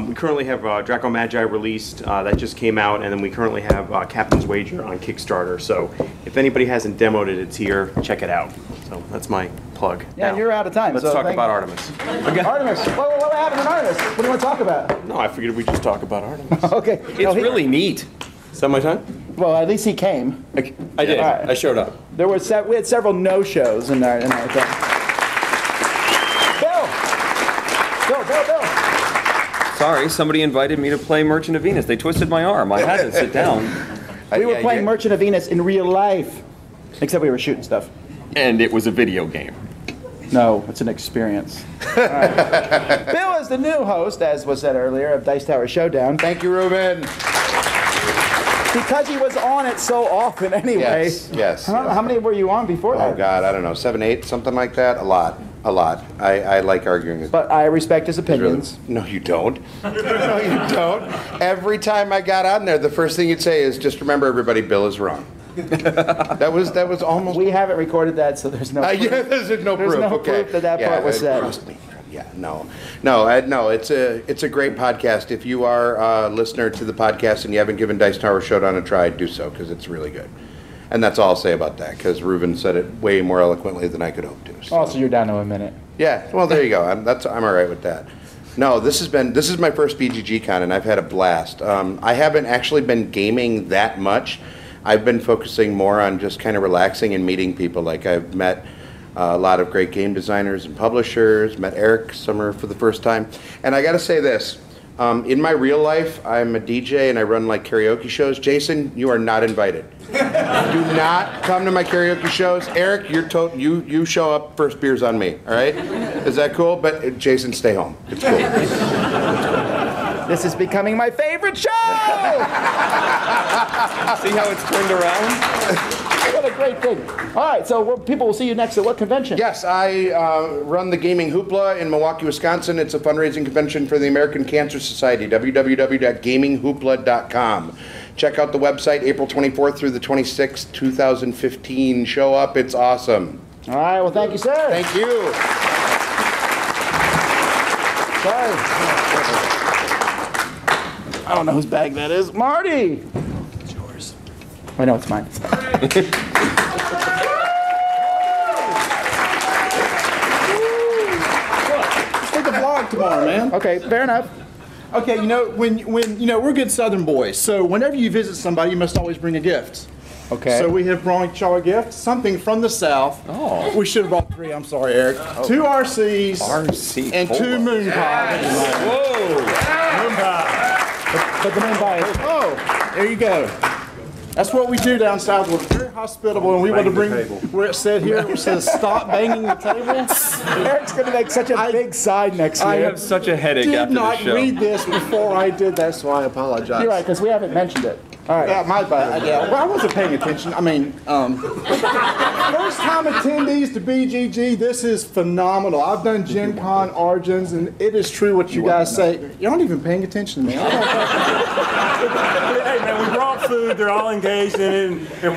we currently have Draco Magi released. That just came out, and then we currently have Captain's Wager on Kickstarter. So if anybody hasn't demoed it, it's here. Check it out. So that's my plug. Yeah, you're out of time. Let's talk about Artemis. Artemis. What happened in Artemis? What do you want to talk about? No, I figured we'd just talk about Artemis. Okay. It's really neat. Is that my time? Well, at least he came. I did. All right. I showed up. We had several no-shows in our thing. Bill. Sorry, somebody invited me to play Merchant of Venus. They twisted my arm. I had to sit down. We were playing Merchant of Venus in real life, except we were shooting stuff. And it was a video game. No, it's an experience. Right. Bill is the new host, as was said earlier, of Dice Tower Showdown. Thank you, Reuben. Because he was on it so often anyway. Yes. How many were you on before that? Oh, God, I don't know, 7, 8, something like that? A lot. I like arguing with But I respect his opinions. No, you don't. No, you don't. Every time I got on there, the first thing you'd say is, just remember, everybody, Bill is wrong. That was almost... We haven't recorded that, so there's no proof. Yeah, there's no proof. There's no Okay. proof that part was said. Trust me. Yeah, no. It's a great podcast. If you are a listener to the podcast and you haven't given Dice Tower Showdown a try, do so, because it's really good. And that's all I'll say about that, because Reuben said it way more eloquently than I could hope to. So. So you're down to a minute. Yeah, well, there you go. I'm all right with that. No, this is my first BGG.con, and I've had a blast. I haven't actually been gaming that much. I've been focusing more on just kind of relaxing and meeting people. Like, I've met a lot of great game designers and publishers, met Erik Sommer for the first time. And I got to say this, in my real life, I'm a DJ and I run like karaoke shows. Jason, you are not invited. Do not come to my karaoke shows. Erik, you show up, first beer's on me, all right? Is that cool? But Jason, stay home. It's cool. This is becoming my favorite show! See how it's turned around? What a great thing. All right, so people will see you next at what convention? Yes, I run the Gaming Hooplah in Milwaukee, Wisconsin. It's a fundraising convention for the American Cancer Society, www.gaminghooplah.com. Check out the website, April 24th through the 26th, 2015. Show up, it's awesome. All right, well, thank you, sir. Thank you. Sorry. I don't know whose bag that is. Marty! It's yours. I know it's mine. Let's take a vlog tomorrow, man. Okay, fair enough. Okay, when we're good Southern boys, so whenever you visit somebody, you must always bring a gift. Okay. So we have brought each other a gift, something from the South. Oh. We should have brought 3, I'm sorry, Erik. 2 RCs and 2 moon pies. Whoa! Moon pie. But the moon pie is... Oh, there you go. That's what we do down south. We're very hospitable, and we want to bring where it said here, it says stop banging the table. Eric's going to make such a big sign next year. I have such a headache after the show. I did not read this before I did that, so I apologize. You're right, because we haven't mentioned it. All right. My bad. Well, I wasn't paying attention. I mean, first time attendees to BGG, this is phenomenal. I've done Gen Con, Origins, and it is true what you guys say. You're not even paying attention to me. Hey man, we brought food. They're all engaged in it, and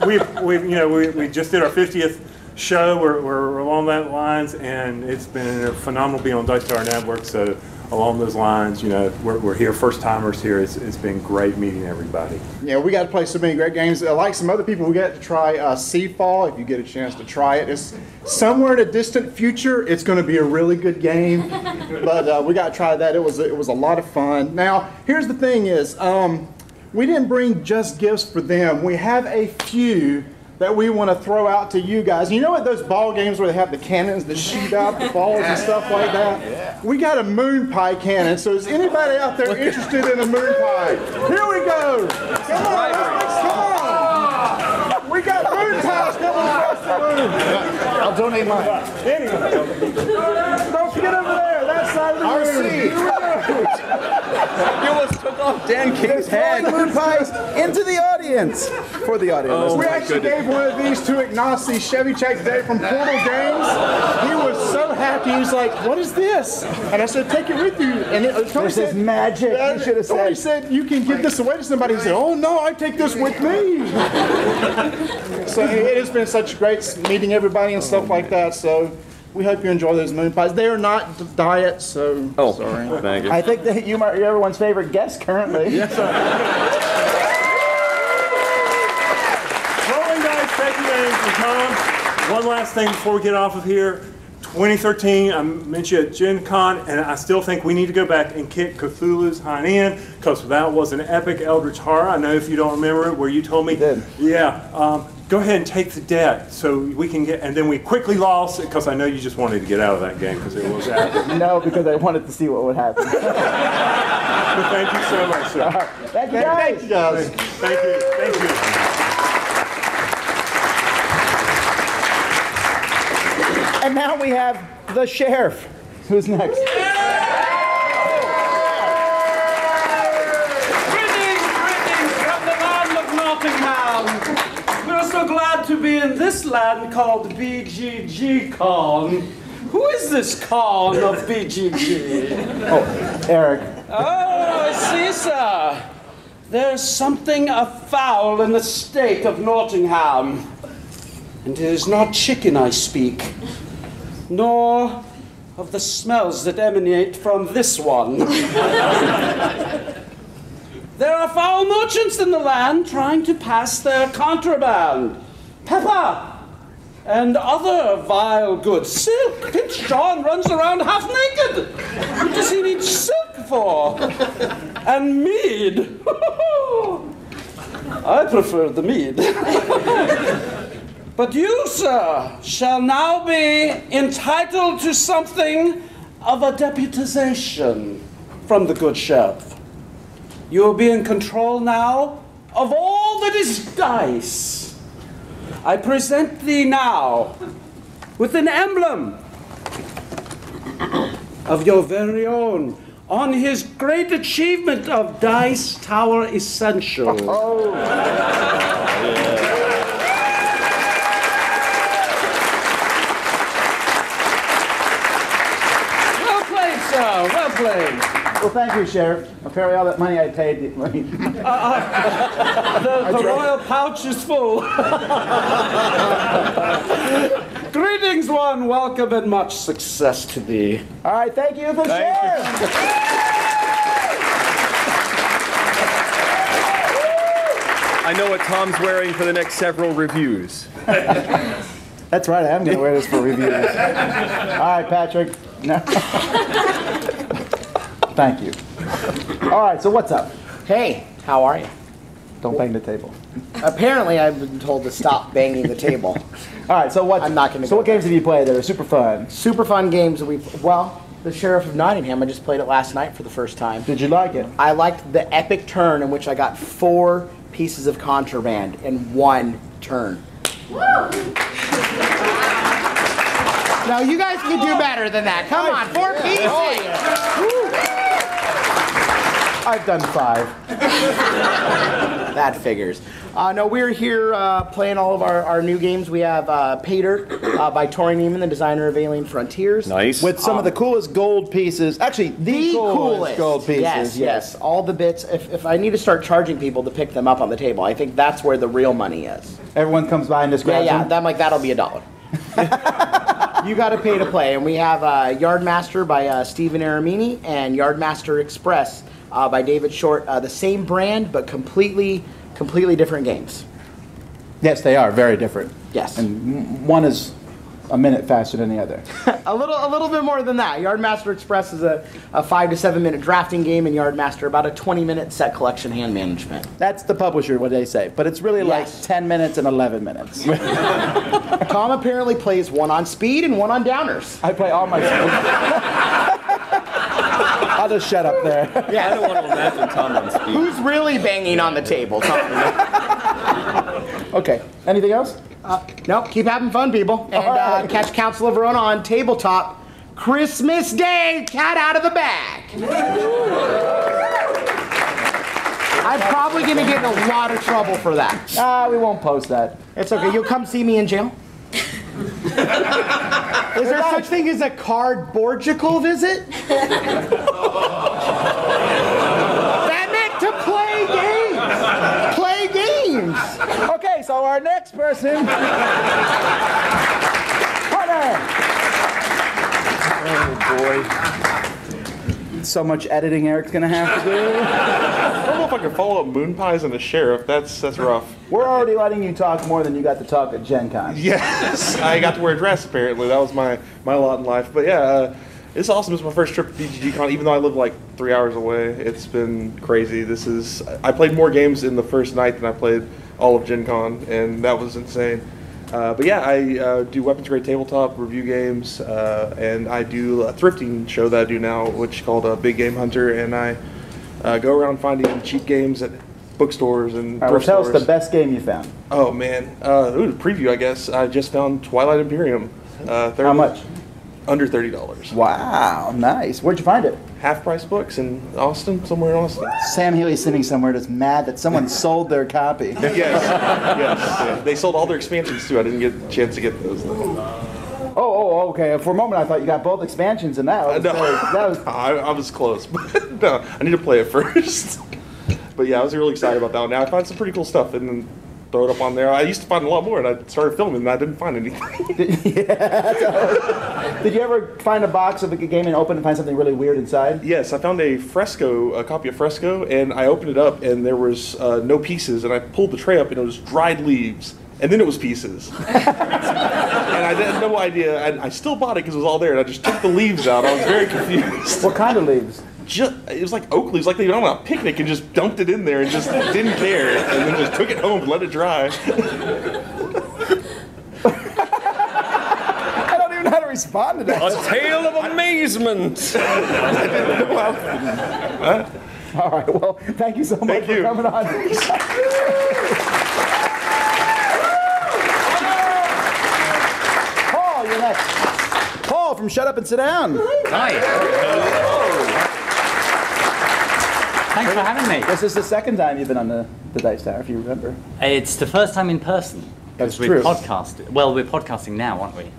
we just did our 50th show. We're along that lines, and it's been phenomenal being on Dice Tower Network. So along those lines, we're here, first timers here. It's been great meeting everybody. Yeah, we got to play so many great games. Like some other people, we got to try Spyfall. If you get a chance to try it, it's somewhere in a distant future. It's going to be a really good game, but we got to try that. It was a lot of fun. Now, here's the thing: is we didn't bring just gifts for them. We have a few that we want to throw out to you guys. You know what those ball games where they have the cannons that shoot out the balls and stuff like that? Yeah. We got a moon pie cannon, so is anybody out there interested in a moon pie? Here we go! Come on! We got moon pies coming across the room! I'll donate mine. Anyway, don't forget over there, that side of the room. You almost took off Dan King's head. Moon pies into the audience. For the audience. We actually gave one of these to Englstein Chevy Check today from Portal Games. He was so happy. He was like, "What is this?" And I said, "Take it with you." And Tony said, "Magic." You should have said. Tony said, "You can give this away to somebody." He said, "Oh no, I take this with me." So it has been such great meeting everybody and stuff like that. So we hope you enjoy those moon pies. They are not diet, so sorry. Thank you. I think that you're everyone's favorite guest currently. Yes, sir. Rolling dice, thank you, James and Tom. One last thing before we get off of here. 2013, I mentioned at Gen Con, and I still think we need to go back and kick Cthulhu's Hind End, because that was an epic Eldritch horror. I know if you don't remember it, where you told me, yeah, go ahead and take the debt so we can get, and then we quickly lost it because I know you just wanted to get out of that game because it was epic. No, because I wanted to see what would happen. But thank you so much, sir. Thank you, guys. Thank you, guys. Thank you. Thank you. And now we have the sheriff. Who's next? Greetings from the land of Nottingham. We're so glad to be in this land called BGG.con. Who is this con of BGG? Oh, Eric. Oh, I see, sir. There's something afoul in the state of Nottingham. And it is not chicken I speak, nor of the smells that emanate from this one. There are foul merchants in the land trying to pass their contraband, pepper, and other vile goods. Silk! Pinch John runs around half naked. What does he need silk for? And mead. I prefer the mead. But you, sir, shall now be entitled to something of a deputization from the good sheriff. You will be in control now of all that is dice. I present thee now with an emblem of your very own on his great achievement of Dice Tower Essentials. Oh. Well played. Well, thank you, Sheriff. Apparently all that money I paid... The royal pouch is full. Greetings, one. Welcome and much success to thee. All right, thank you, the Sheriff. I know what Tom's wearing for the next several reviews. That's right, I am going to wear this for reviews. All right, Patrick. No. Thank you. All right, so what's up? Hey, how are you? Don't bang the table. Apparently, I've been told to stop banging the table. All right, so what? I'm not going to. So what games have you played that are super fun? Super fun games that the Sheriff of Nottingham. I just played it last night for the first time. Did you like it? I liked the epic turn in which I got 4 pieces of contraband in one turn. No, you guys can do better than that. Come on, 4 pieces. I've done 5. That figures. No, we're here playing all of our new games. We have Pater by Tori Neiman, the designer of Alien Frontiers. Nice. With some of the coolest gold pieces. Actually, the coolest gold pieces. Yes. All the bits. If I need to start charging people to pick them up on the table, I think that's where the real money is. Everyone comes by and just grabs them? I'm like, that'll be $1. You got to pay to play. And we have Yardmaster by Stephen Aramini and Yardmaster Express by David Short. The same brand, but completely different games. Yes, they are very different. Yes. And one is a minute faster than the other. a little bit more than that. Yardmaster Express is a 5 to 7 minute drafting game, and Yardmaster about a 20-minute set collection hand management. That's the publisher, what they say. But it's really like 10 minutes and 11 minutes. Tom apparently plays one on speed and one on downers. I play all my I'll just shut up there. Yeah. I don't want to imagine Tom on speed. Who's really banging on the table, Tom? Okay. Anything else? No, keep having fun, people. And catch Council of Verona on Tabletop Christmas Day, cat out of the bag. I'm probably going to get in a lot of trouble for that. We won't post that. It's okay. You'll come see me in jail. Is there such thing as a cardboardical visit? That meant to play games. Play games. Okay, so our next person. Hunter. Oh boy. So much editing Eric's gonna have to do. I don't know if I can follow up moon pies and the sheriff. That's rough. We're already letting you talk more than you got to talk at Gen Con. Yes, I got to wear a dress apparently. That was my lot in life. But yeah, it's awesome. It's my first trip to BGG.con, even though I live like 3 hours away. It's been crazy. I played more games in the first night than I played all of Gen Con, and that was insane. But yeah, I do weapons grade tabletop, review games, and I do a thrifting show that I do now, which is called Big Game Hunter, and I go around finding cheap games at bookstores and All right, well, tell us the best game you found. Oh man, ooh, preview I guess. I just found Twilight Imperium. How much? Under $30. Wow, nice. Where'd you find it? Half Price Books in Austin, somewhere in Austin. Sam Healy's sitting somewhere that's mad that someone sold their copy. Yes, yes. They sold all their expansions too. I didn't get a chance to get those though. Oh, okay. For a moment, I thought you got both expansions, and that was I was close, but no, I need to play it first. But yeah, I was really excited about that one. Now I found some pretty cool stuff, and then throw it up on there. I used to find a lot more, and I started filming, and I didn't find anything. Did you ever find a box of a game and open and find something really weird inside? Yes, I found a copy of Fresco, and I opened it up, and there was no pieces, and I pulled the tray up, and it was dried leaves. And then it was pieces. And I had no idea. I still bought it because it was all there, and I just took the leaves out. I was very confused. What kind of leaves? It was like oak leaves, like they went on a picnic and just dumped it in there and just didn't care. And then just took it home and let it dry. I don't even know how to respond to that. A tale of amazement. All right, well, thank you so much for coming on. Paul, you're next. Paul from Shut Up and Sit Down. Hi. Thanks for having me. This is the second time you've been on the Dice Tower, if you remember. It's the first time in person. That's we're true. Well, we're podcasting now, aren't we?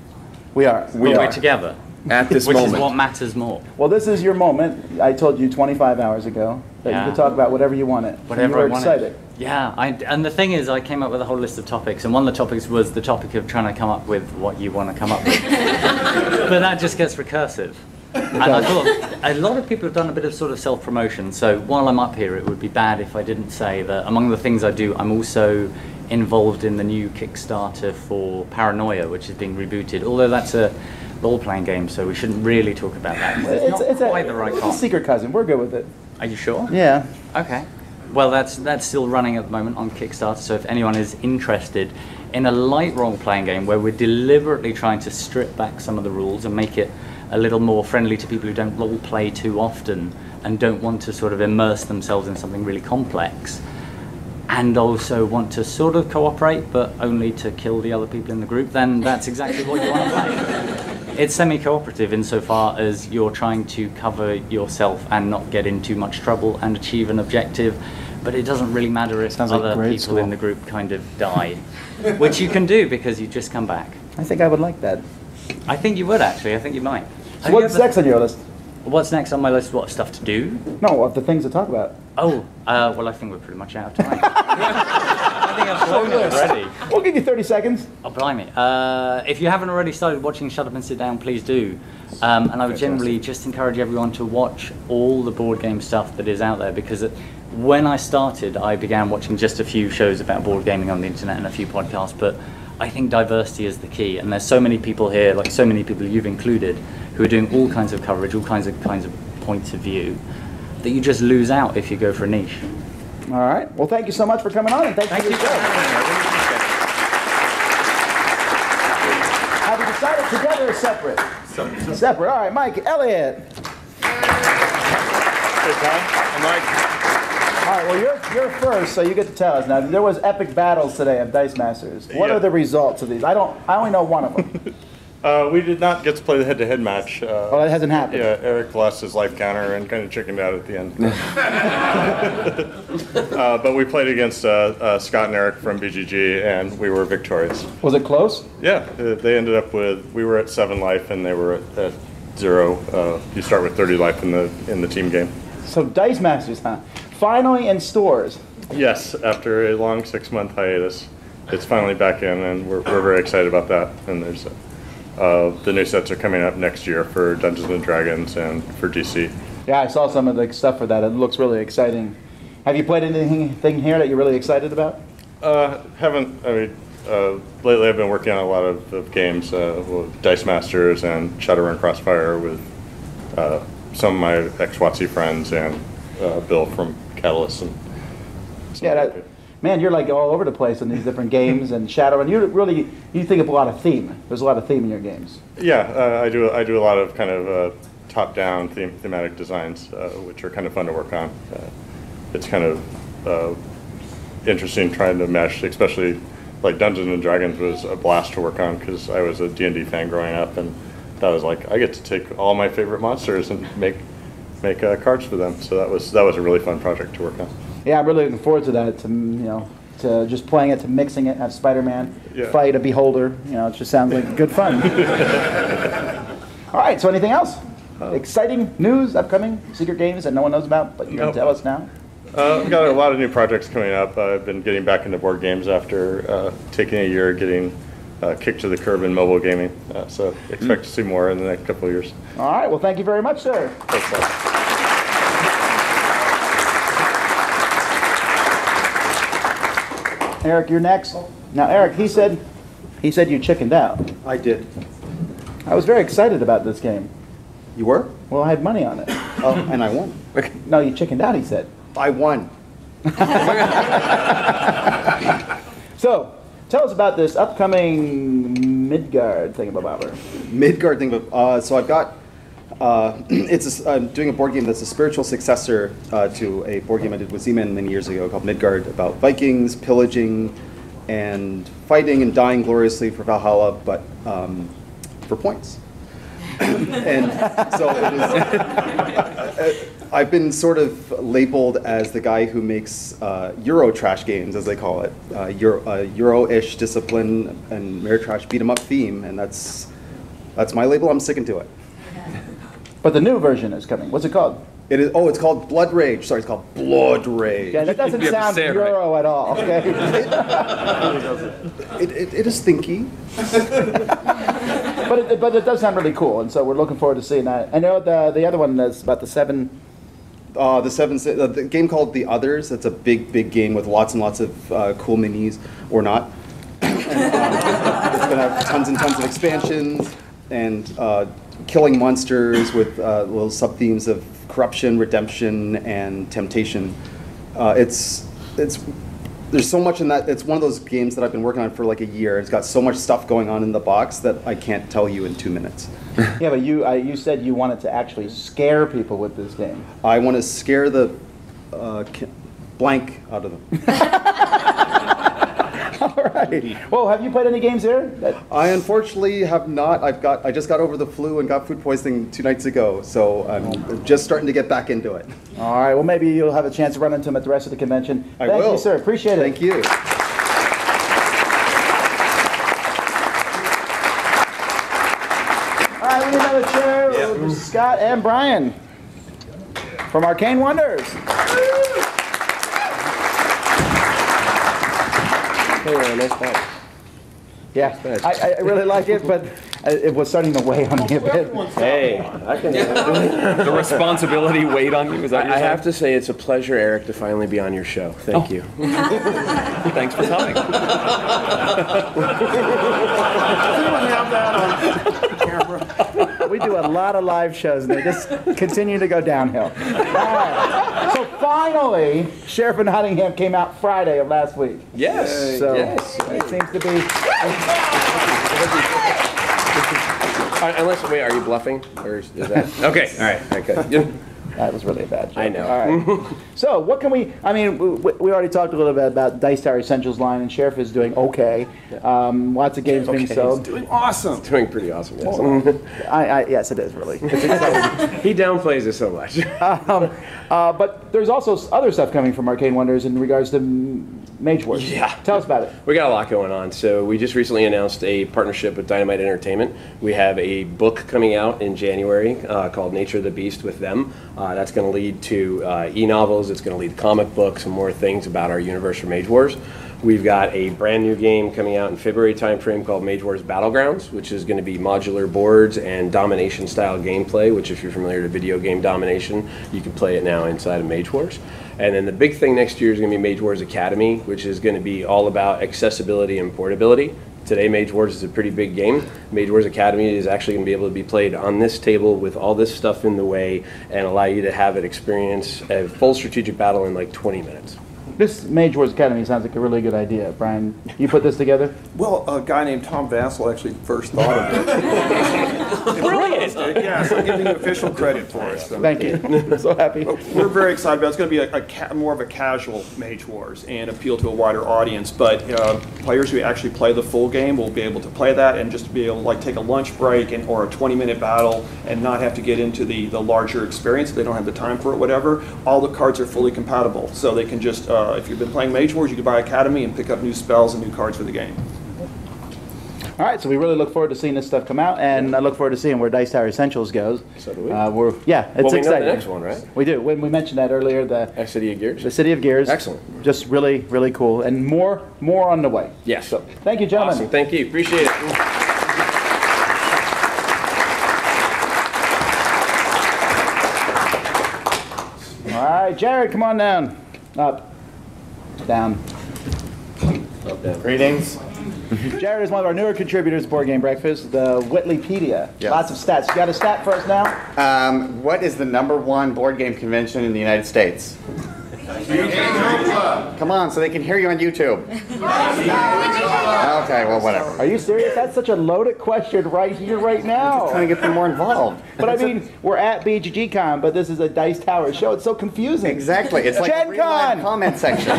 We are. We're together. At this Which moment. is what matters more. Well, this is your moment. I told you 25 hours ago that you could talk about whatever you wanted. Whatever you were I wanted. excited. Yeah, and the thing is, I came up with a whole list of topics, and one of the topics was the topic of trying to come up with what you want to come up with. But that just gets recursive. And I thought, a lot of people have done a bit of sort of self-promotion, so while I'm up here, it would be bad if I didn't say that among the things I do, I'm also involved in the new Kickstarter for Paranoia, which is being rebooted, although that's a role-playing game, so we shouldn't really talk about that. It's not quite the right It's a call. secret cousin. We're good with it. Are you sure? Yeah. Okay. Well, that's still running at the moment on Kickstarter, so if anyone is interested in a light role-playing game where we're deliberately trying to strip back some of the rules and make it a little more friendly to people who don't role-play too often and don't want to sort of immerse themselves in something really complex, and also want to sort of cooperate but only to kill the other people in the group, then that's exactly what you want to play. It's semi-cooperative insofar as you're trying to cover yourself and not get in too much trouble and achieve an objective, but it doesn't really matter if other people in the group kind of die, which you can do because you just come back. I think I would like that. I think you would actually. I think you might. So what's next on your list? What's next on my list? What, stuff to do? No, of the things to talk about. Oh, well, I think we're pretty much out of time. I think I've shown it already. We'll give you 30 seconds. Oh, blimey. If you haven't already started watching Shut Up and Sit Down, please do. And I would generally just encourage everyone to watch all the board game stuff that is out there, because when I started, I began watching just a few shows about board gaming on the internet and a few podcasts, but I think diversity is the key, and there's so many people here, like so many people you've included, who are doing all kinds of coverage, all kinds of points of view, that you just lose out if you go for a niche. All right. Well, thank you so much for coming on, and thank you for your show. Have you decided together or separate? Separate. All right, Mike, Elliot. Hey, Tom. I'm Mike. All right, well, you're first, so you get to tell us. Now, there was epic battles today of Dice Masters. What are the results of these? I only know one of them. We did not get to play the head-to-head match. Oh, that hasn't happened. Yeah, Erik lost his life counter and kind of chickened out at the end. But we played against Scott and Erik from BGG, and we were victorious. Was it close? Yeah, they ended up with, we were at 7 life, and they were at 0. You start with 30 life in the team game. So Dice Masters, huh? Finally in stores. Yes, after a long 6-month hiatus, it's finally back in, and we're very excited about that. And there's the new sets are coming up next year for Dungeons and Dragons and for DC. Yeah, I saw some of the stuff for that. It looks really exciting. Have you played anything here that you're really excited about? Haven't. I mean, lately I've been working on a lot of games, with Dice Masters and Shadowrun Crossfire with some of my ex-WotC friends and Bill from Catalyst. And yeah, man, you're like all over the place in these different games and Shadowrun. You think of a lot of theme. There's a lot of theme in your games. Yeah, I do a lot of kind of top-down thematic designs, which are kind of fun to work on. It's kind of interesting trying to mesh, especially like Dungeons and Dragons was a blast to work on because I was a D&D fan growing up, and that was like I get to take all my favorite monsters and make cards for them. So that was a really fun project to work on. Yeah, I'm really looking forward to that. To just playing it, to mixing it, have Spider-Man fight a beholder. It just sounds like good fun. All right. So anything else? Exciting news, upcoming secret games that no one knows about, but you can tell us now. We've got a lot of new projects coming up. I've been getting back into board games after taking a year getting kicked to the curb in mobile gaming. So expect to see more in the next couple of years. All right. Well, thank you very much, sir. Thanks, Tom. Erik, you're next. Now, Erik, he said you chickened out. I did. I was very excited about this game. You were? Well, I had money on it. Oh, and I won. No, you chickened out, he said. I won. So, tell us about this upcoming Midgard thingamabobber. Midgard thingamabobber. So I've got, I'm doing a board game that's a spiritual successor to a board game I did with Z-Man many years ago called Midgard, about Vikings, pillaging, and fighting and dying gloriously for Valhalla, but for points. And so it is, I've been sort of labeled as the guy who makes Euro trash games, as they call it, Euro-ish discipline and Ameritrash beat 'em up theme, and that's my label. I'm sticking to it. But the new version is coming. What's it called? It is. Oh, it's called Blood Rage. Sorry, it's called Blood Rage. Yeah, that doesn't sound Euro at all. Okay. It is thinky. But it does sound really cool, and so we're looking forward to seeing that. I know the other one is about the 7. The game called The Others. That's a big game with lots and lots of cool minis, or not. And, it's going to have tons and tons of expansions and killing monsters with little sub themes of corruption, redemption, and temptation. There's so much in that. It's one of those games that I've been working on for like a year. It's got so much stuff going on in the box that I can't tell you in 2 minutes. Yeah, but you said you wanted to actually scare people with this game. I want to scare the blank out of them. All right. Well, have you played any games here? I unfortunately have not. I just got over the flu and got food poisoning 2 nights ago, so I'm just starting to get back into it. All right. Well, maybe you'll have a chance to run into them at the rest of the convention. I Thank will. you, sir. Appreciate it. Thank you. All right. We need another chair. Scott and Brian from Arcane Wonders. Hey, nice badge. Yeah, I really like it, but it was starting to weigh on me a bit. Hey, I can. The responsibility weighed on you. Is that what you're I saying? have to say it's a pleasure, Eric, to finally be on your show. Thank you. Thanks for coming. We do a lot of live shows, and they just continue to go downhill. All right. So finally, Sheriff of Nottingham came out Friday of last week. Yes. So Yes. it seems to be. Unless, wait, are you bluffing? Or is that? Okay, all right, okay. That was really a bad joke. I know. All right. So what can we, I mean, we already talked a little bit about Dice Tower Essentials line, and Sheriff is doing okay. Lots of games being sold. It's doing awesome. It's doing pretty awesome, yes. Yes, it is really. It's exciting. He downplays it so much. But there's also other stuff coming from Arcane Wonders in regards to Mage Wars. Yeah. Tell us about it. We got a lot going on. So we just recently announced a partnership with Dynamite Entertainment. We have a book coming out in January called Nature of the Beast with them. That's going to lead to e-novels. It's going to lead to comic books and more things about our universe for Mage Wars. We've got a brand new game coming out in February timeframe called Mage Wars Battlegrounds, which is going to be modular boards and domination style gameplay, which if you're familiar with video game domination, you can play it now inside of Mage Wars. And then the big thing next year is going to be Mage Wars Academy, which is going to be all about accessibility and portability. Today, Mage Wars is a pretty big game. Mage Wars Academy is actually going to be able to be played on this table with all this stuff in the way and allow you to have it experience a full strategic battle in like 20 minutes. This Mage Wars Academy sounds like a really good idea. Brian, you put this together? Well, a guy named Tom Vasel actually first thought of it. Brilliant! Yes, I'm giving you official credit for it. So. Thank you. So happy. We're very excited about it. It's going to be more of a casual Mage Wars and appeal to a wider audience. But players who actually play the full game will be able to play that and just be able to like take a lunch break or a 20-minute battle and not have to get into the larger experience. If they don't have the time for it, whatever. All the cards are fully compatible, so they can just if you've been playing Mage Wars, you can buy Academy and pick up new spells and new cards for the game. All right, so we really look forward to seeing this stuff come out, and I look forward to seeing where Dice Tower Essentials goes. So do we. It's Well, we know exciting. the next one, right? We do. When we mentioned that earlier, the City of Gears. The City of Gears. Excellent. Just really, really cool, and more on the way. Yes. So, thank you, gentlemen. Awesome. Thank you. Appreciate it. All right, Jared, come on down. Up. Down. Greetings. Jared is one of our newer contributors to Board Game Breakfast, the Whitleypedia. Yes. Lots of stats. You got a stat for us now? What is the #1 board game convention in the United States? Come on, so they can hear you on YouTube. Okay, well, whatever. Are you serious? That's such a loaded question right here, right now. Just trying to get them more involved. But I mean, we're at BGG.con, but this is a Dice Tower show. It's so confusing. Exactly. It's like a real live comment section.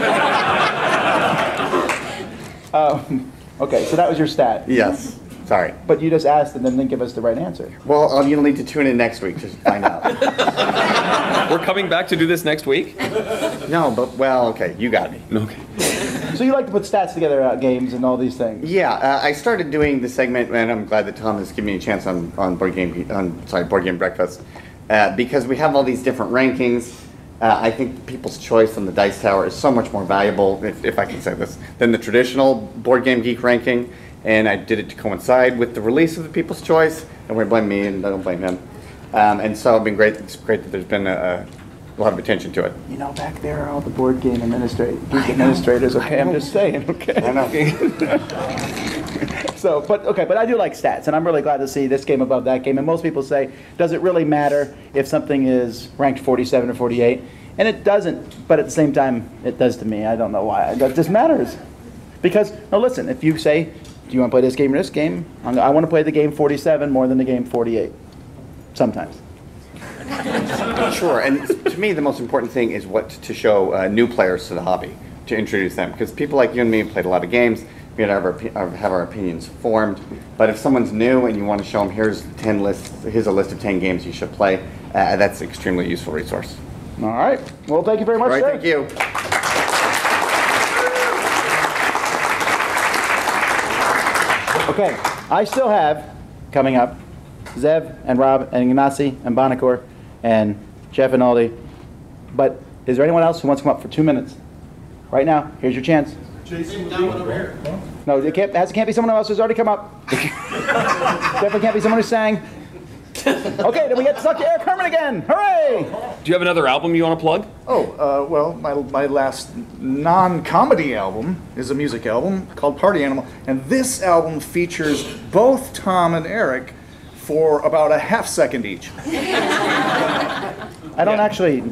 Okay, so that was your stat. Yes. Sorry. But you just asked and then didn't give us the right answer. Well, you'll need to tune in next week to find out. We're coming back to do this next week? No, but, well, okay, you got me. Okay. So you like to put stats together about games and all these things? Yeah, I started doing the segment, and I'm glad that Tom has given me a chance on Board Game Breakfast, because we have all these different rankings. I think People's Choice on the Dice Tower is so much more valuable, if I can say this, than the traditional Board Game Geek ranking. And I did it to coincide with the release of the People's Choice. Don't worry, blame me, and I don't blame him. And so it's been great. It's great that there's been a lot of attention to it. You know, back there are all the board game administrators. Okay, I'm just saying. Okay. I know. So, but I do like stats, and I'm really glad to see this game above that game. And most people say, does it really matter if something is ranked 47 or 48? And it doesn't, but at the same time, it does to me. I don't know why. That just matters. Because, no, listen, if you say, do you want to play this game or this game? I want to play the game 47 more than the game 48. Sometimes. Sure, and to me the most important thing is what to show new players to the hobby. to introduce them, because people like you and me have played a lot of games. We have our opinions formed, but if someone's new and you want to show them, here's a list of 10 games you should play, that's an extremely useful resource. All right. Well, thank you very much, All right, sir. thank you. Okay, I still have coming up Zev and Rob and Ignacy and Bonacor and Jeff and Aldi. But is there anyone else who wants to come up for 2 minutes? Right now, here's your chance. Jason, over here. No, it can't be someone else who's already come up. Definitely can't be someone who sang. Okay, then we get to talk to Erik Herman again. Hooray! Do you have another album you want to plug? Well, my last non-comedy album is a music album called Party Animal, and this album features both Tom and Erik for about a half second each. I don't actually...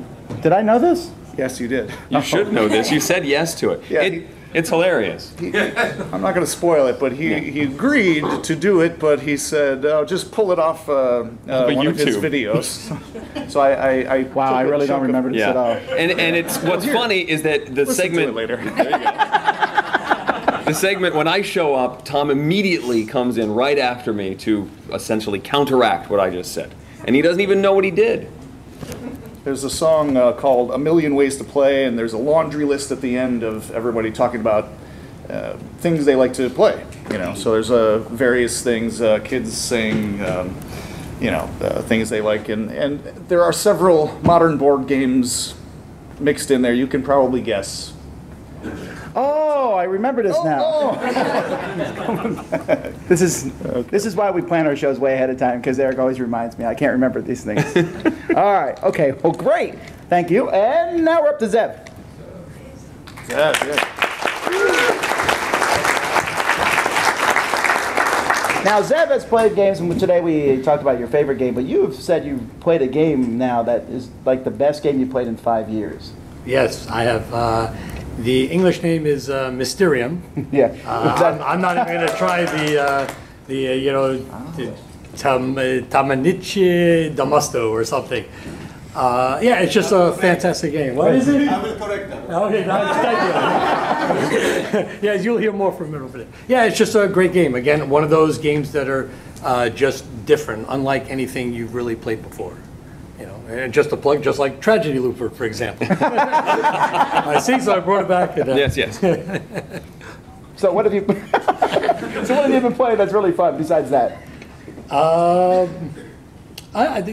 Did I know this? Yes, you did. You should know this. You said yes to it. Yeah, it's hilarious. I'm not going to spoil it, but he agreed to do it, but he said, oh, just pull it off one of his videos. So I wow, I really don't remember this at all. And it's what's funny is that the segment later. There you go. The segment when I show up, Tom immediately comes in right after me to essentially counteract what I just said, and he doesn't even know what he did. There's a song called A Million Ways to Play, and there's a laundry list at the end of everybody talking about things they like to play. So there's various things kids sing, things they like, and there are several modern board games mixed in there. You can probably guess. Oh, I remember this now. This is why we plan our shows way ahead of time, because Erik always reminds me. I can't remember these things. All right. Okay. Well, great. Thank you. And now we're up to Zev. Now, Zev has played games, and today we talked about your favorite game, but you've said you've played a game now that is like the best game you played in 5 years. Yes, I have. The English name is Mysterium. Yeah. I'm not even going to try the Tamanichi Damasto or something. Yeah, it's just a fantastic game. What is it? I will correct that. Okay, thank you. Yes, you'll hear more from me over there. Yeah, it's just a great game. Again, one of those games that are just different, unlike anything you've really played before. And just a plug, just like Tragedy Looper, for example. I see, so I brought it back. Yes. So what have you? Been playing that's really fun besides that?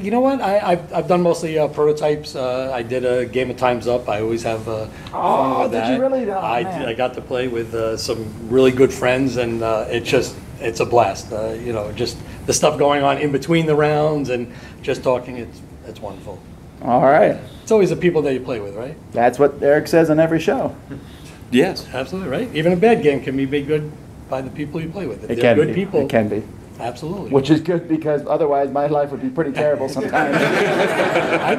You know what? I've done mostly prototypes. I did a game of Time's Up. I always have fun with that. Did you really? Oh, I got to play with some really good friends, and it's a blast. Just the stuff going on in between the rounds and just talking. It's wonderful. All right. It's always the people that you play with, right? That's what Erik says on every show. Yes. Absolutely, right? Even a bad game can be made good by the people you play with. If It they're can good be. people. It can be. Absolutely. Which is good, because otherwise my life would be pretty terrible sometimes. I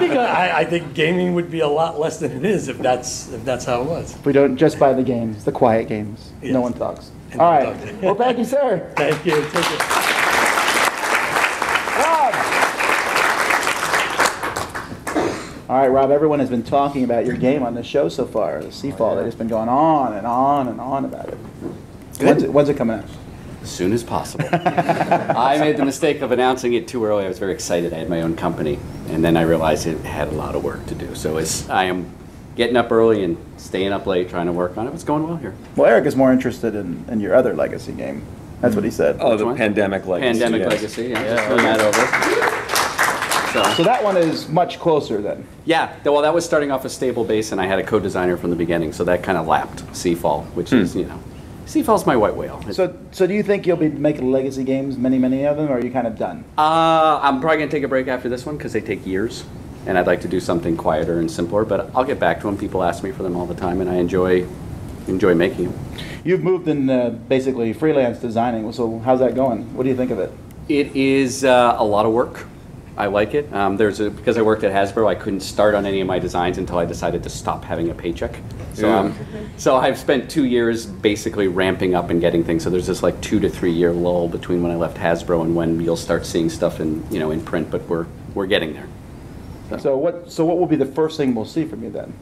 think gaming would be a lot less than it is if that's how it was. We don't just buy the games, the quiet games. Yes. No one talks. And all right. Well, thank you, sir. Thank you. Take it. All right, Rob, everyone has been talking about your game on the show so far, the Spyfall. They've just been going on and on and on about it. When's it coming out? As soon as possible. I made the mistake of announcing it too early. I was very excited. I had my own company, and then I realized it had a lot of work to do. So I am getting up early and staying up late trying to work on it. It's going well here. Well, Erik is more interested in your other Legacy game. That's what he said. Oh, the Pandemic Legacy. Pandemic Legacy, yeah. Just turn that over. So that one is much closer then. Yeah, well, that was starting off a stable base, and I had a co-designer from the beginning, so that kind of lapped Spyfall, which is, Spyfall's my white whale. So do you think you'll be making Legacy games, many of them, or are you kind of done? I'm probably going to take a break after this one because they take years, and I'd like to do something quieter and simpler, but I'll get back to them. People ask me for them all the time, and I enjoy making them. You've moved in basically freelance designing, so how's that going? What do you think of it? It is a lot of work. I like it. Because I worked at Hasbro, I couldn't start on any of my designs until I decided to stop having a paycheck. So I've spent 2 years basically ramping up and getting things. So there's this like 2 to 3 year lull between when I left Hasbro and when you'll start seeing stuff in print. But we're getting there. So what will be the first thing we'll see from you then?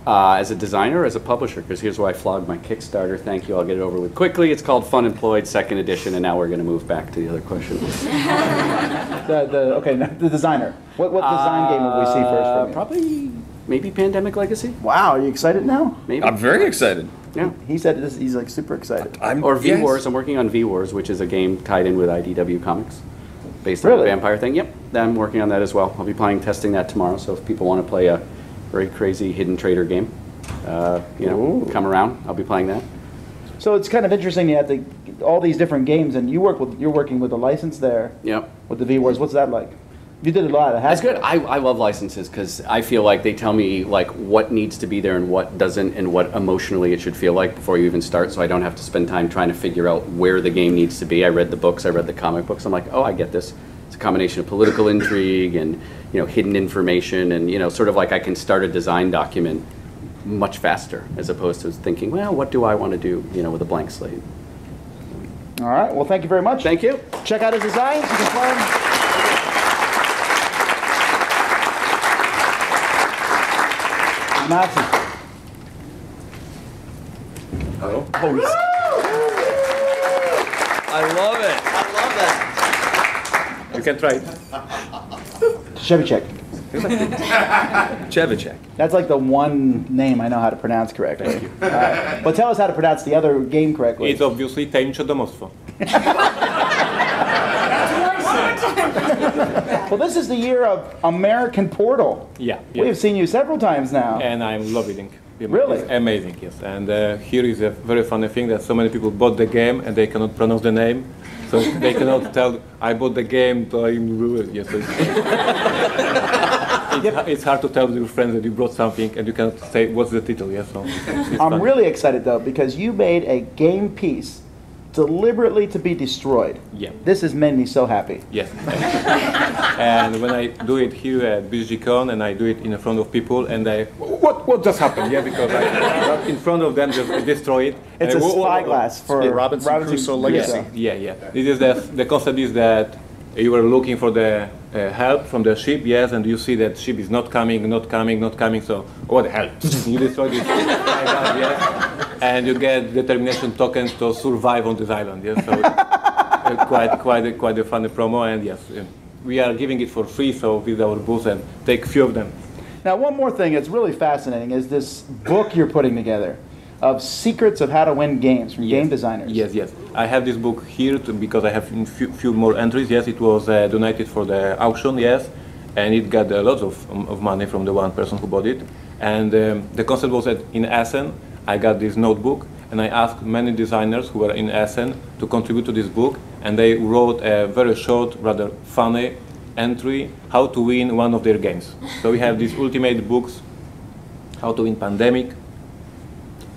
As a designer or as a publisher? Because here's where I flogged my Kickstarter. Thank you. I'll get it over with quickly. It's called Fun Employed, second edition, and now we're going to move back to the other question. the designer. What design game will we see first from you? Probably, maybe Pandemic Legacy. Wow, are you excited now? Maybe. I'm very excited. Yeah. He said this, he's like super excited. Or V Wars. I'm working on V Wars, which is a game tied in with IDW Comics, based on the vampire thing. Yep, I'm working on that as well. I'll be testing that tomorrow. So if people want to play a very crazy hidden trader game, come around. I'll be playing that. So it's kind of interesting. You have all these different games, and you're working with a license there. Yep. With the V Wars, what's that like? You did a lot of That's good. I love licenses because I feel like they tell me like what needs to be there and what doesn't, and what emotionally it should feel like before you even start. So I don't have to spend time trying to figure out where the game needs to be. I read the books. I read the comic books. I'm like, oh, I get this. It's a combination of political intrigue and hidden information, and sort of like I can start a design document much faster as opposed to thinking, well, what do I want to do, with a blank slate. All right. Well, thank you very much. Thank you. Check out his designs. You can find. Nazi. Hello. I love it. I love that. You can try it. Chevy check. Chevy check. That's like the one name I know how to pronounce correctly. Thank you. But tell us how to pronounce the other game correctly. It's obviously Tańcze domostwo. Well, this is the year of American Portal. Yeah. We have seen you several times now. And I'm loving it. Really? It's amazing, yes. And here is a very funny thing that so many people bought the game and they cannot pronounce the name. So they cannot tell, I bought the game, so yes, so it's hard to tell your friends that you brought something and you cannot say what's the title, yes. So I'm really excited though because you made a game piece deliberately to be destroyed. Yeah. This has made me so happy. Yes. And when I do it here at BGG.con and I do it in front of people and what just happened? Yeah, because I in front of them just destroy it. It's a spyglass for Robinson Crusoe Legacy. Yeah. This is the concept is that you were looking for the help from the ship, yes, and you see that ship is not coming, so what the hell? You destroy this spyglass, yes, and you get determination tokens to survive on this island, yes. So quite a funny promo, and yes, we are giving it for free, so visit our booth and take a few of them. Now, one more thing that's really fascinating is this book you're putting together of secrets of how to win games from game designers. Yes. I have this book here because I have few more entries. Yes, it was donated for the auction, yes, and it got a lot of money from the one person who bought it. And the concept was that in Essen, I got this notebook, and I asked many designers who were in Essen to contribute to this book, and they wrote a very short, rather funny entry, how to win one of their games. So we have these ultimate books, how to win Pandemic,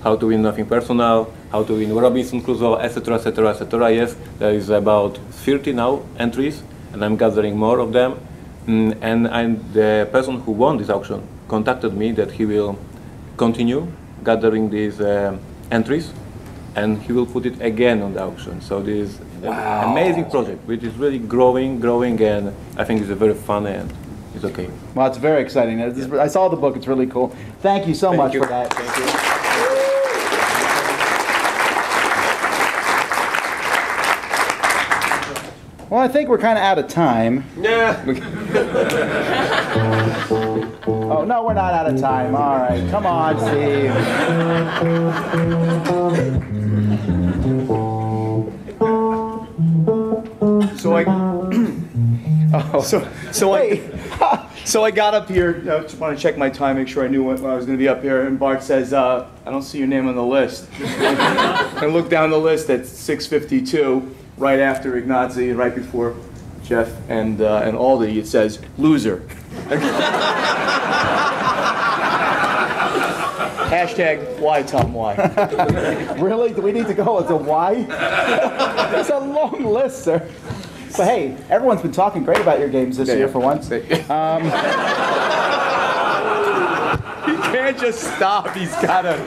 how to win Nothing Personal, how to win Robinson Crusoe, etc., etc., etc. Yes, there is about 30 now entries, and I'm gathering more of them. And the person who won this auction contacted me that he will continue gathering these entries, and he will put it again on the auction. So this is an amazing project, which is really growing, and I think it's a very fun and it's okay. Well, it's very exciting. I saw the book. It's really cool. Thank you so much for that. Thank you. Well, I think we're kind of out of time. Yeah. Oh, no, we're not out of time. All right. Come on, Steve. So I got up here, I just want to check my time, make sure I knew when I was going to be up here, and Bart says, I don't see your name on the list. I look down the list at 6:52, right after Ignazi, right before Jeff and Aldi, it says, loser. Hashtag why, Tom, why? Really? Do we need to go with a why? It's a long list, sir. But hey, everyone's been talking great about your games this year for once. He can't just stop. He's gotta.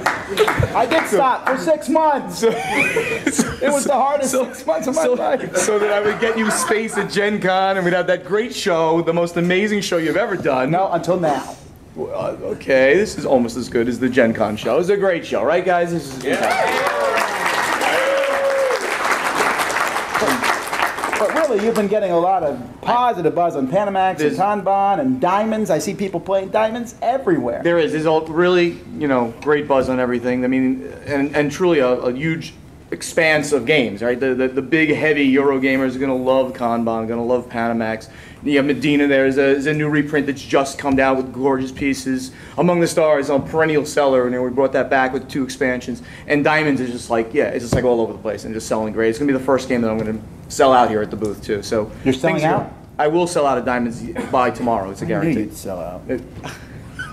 I did stop for 6 months. It was the hardest 6 months of my life. So that I would get you space at Gen Con and we'd have that great show, the most amazing show you've ever done. No, until now. Okay, this is almost as good as the Gen Con show. It's a great show, right, guys? This is But really, you've been getting a lot of positive buzz on Panamax and Kanban and Diamonds. I see people playing Diamonds everywhere. There's a really, great buzz on everything. I mean, and truly a huge expanse of games, right? The big, heavy Euro gamers are going to love Kanban, going to love Panamax. You have Medina there is a new reprint that's just come down with gorgeous pieces. Among the Stars, a perennial seller, and we brought that back with 2 expansions. And Diamonds is just like, it's just like all over the place and just selling great. It's going to be the first game that I'm going to sell out here at the booth, too. So you're selling out? I will sell out of Diamonds by tomorrow. It's a guarantee. I knew you'd sell out.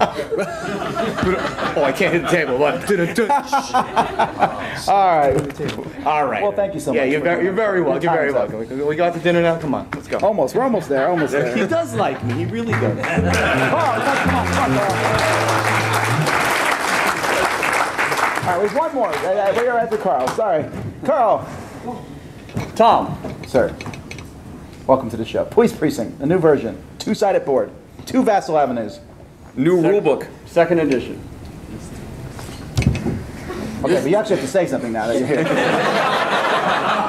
Oh, I can't hit the table. What? All right. Well, thank you so much. Yeah, you're very welcome. You're very welcome. We got to dinner now. Come on, let's go. Almost. We're almost there. Almost there. He does like me. He really does. Come on. All right, there's one more. We're after Carl. Sorry. Carl. Tom. Sir. Welcome to the show. Police Precinct, a new version. 2-sided board. 2 Vasel avenues. New rulebook. 2nd edition. Okay, but you actually have to say something now that you're here. You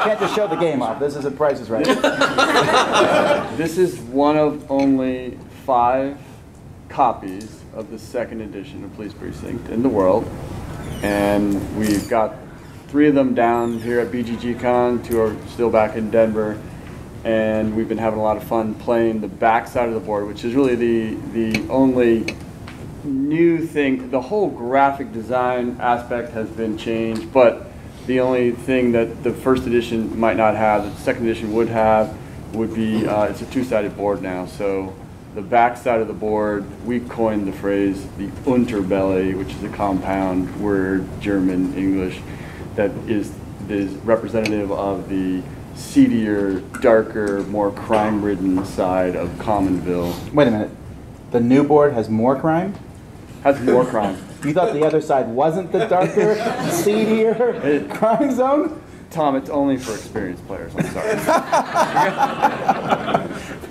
can't just show the game off. This is a Price is Right. This is one of only 5 copies of the 2nd edition of Police Precinct in the world. And we've got 3 of them down here at BGG.con, 2 are still back in Denver. And we've been having a lot of fun playing the back side of the board, which is really the only new thing. The whole graphic design aspect has been changed, but the only thing that the 1st edition might not have, that the 2nd edition would have, would be it's a 2-sided board now. So the back side of the board, we coined the phrase the Unterbelly, which is a compound word, German, English, that is representative of the seedier, darker, more crime-ridden side of Commonville. Wait a minute. The new board has more crime? Has more crime. You thought the other side wasn't the darker, seedier crime zone? Tom, it's only for experienced players. I'm sorry.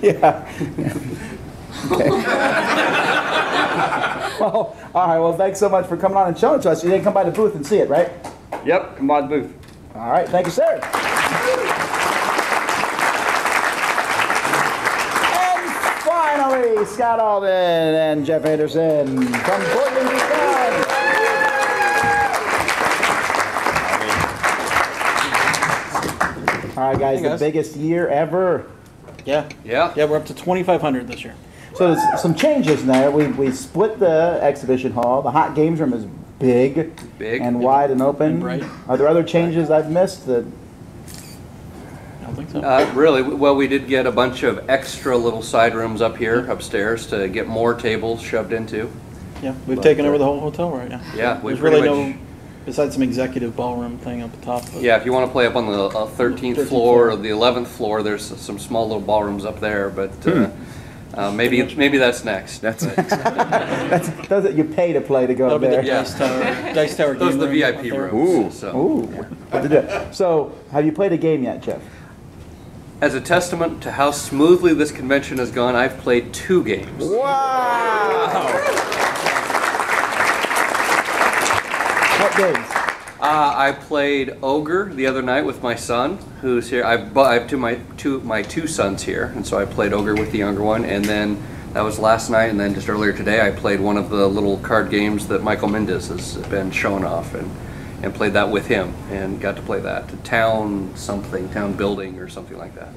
Yeah. Okay. Well, all right. Well, thanks so much for coming on and showing it to us. You didn't come by the booth and see it, right? Yep, come by the booth. All right. Thank you, sir. Finally, Scott Alden and Jeff Anderson from Portland, Oregon. All right, guys, the biggest year ever. Yeah, we're up to 2,500 this year. So there's some changes in there. We split the exhibition hall. The hot games room is big and wide and open. And bright. Are there other changes I've missed that? I don't think so. Really, well, we did get a bunch of extra little side rooms up here upstairs to get more tables shoved into. Yeah, we've taken over the whole hotel right now. Yeah, there's really no, besides some executive ballroom thing up the top. Yeah, if you want to play up on the 13th floor or the 11th floor, there's some small little ballrooms up there, but maybe that's next. Those that you pay to play to go up there. Dice Tower. Those are the VIP rooms. Ooh. So, have you played a game yet, Jeff? As a testament to how smoothly this convention has gone, I've played 2 games. Wow! What games? I played Ogre the other night with my son, who's here. I have my two sons here, and so I played Ogre with the younger one, and then that was last night, and then just earlier today I played one of the little card games that Michael Mendes has been showing off, and played that with him, and got to play that. Town building or something like that.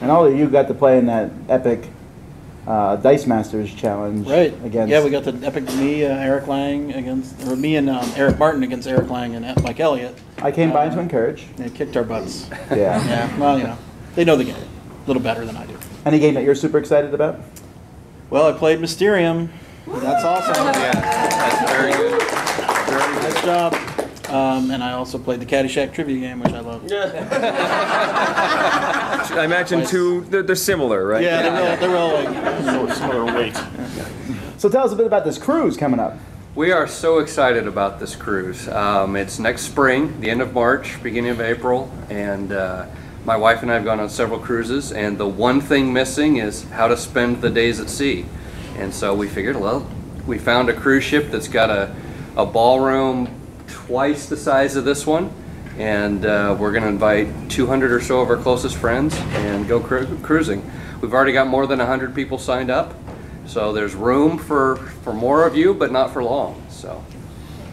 And all of you got to play in that epic Dice Masters challenge. Right. Against. Yeah, we got the epic Eric Lang me and Eric Martin against Eric Lang and Mike Elliott. I came by to encourage. They kicked our butts. Yeah. Yeah. Well, they know the game a little better than I do. Any game that you're super excited about? Well, I played Mysterium. That's awesome. Yeah, that's very good. Nice job. And I also played the Caddyshack trivia game, which I love. I imagine they're similar, right? Yeah, they're all like similar weight. So tell us a bit about this cruise coming up. We are so excited about this cruise. It's next spring, the end of March, beginning of April, and my wife and I have gone on several cruises, and the one thing missing is how to spend the days at sea. And so we figured, well, we found a cruise ship that's got a ballroom twice the size of this one, and we're going to invite 200 or so of our closest friends and go cruising. We've already got more than 100 people signed up, so there's room for more of you, but not for long. So,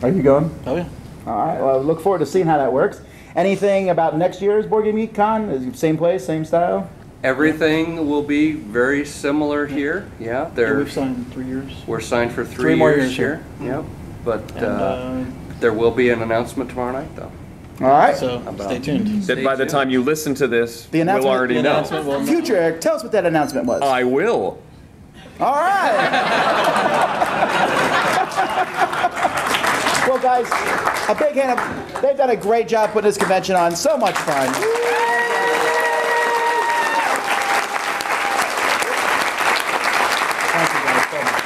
Are you going? Oh yeah. All right. Well, I look forward to seeing how that works. Anything about next year's Board Game Geek-Con? Is it same place, same style? everything will be very similar here. Yeah, we've signed 3 years. We're signed for 3 3 more years here. Yep. But And, there will be an announcement tomorrow night, though. All right. So stay tuned. That by the time you listen to this, The we'll announcement, already know. Future Eric, tell us what that announcement was. I will. All right. Well, guys, a big hand up. They've done a great job putting this convention on. So much fun. Thank you guys so much.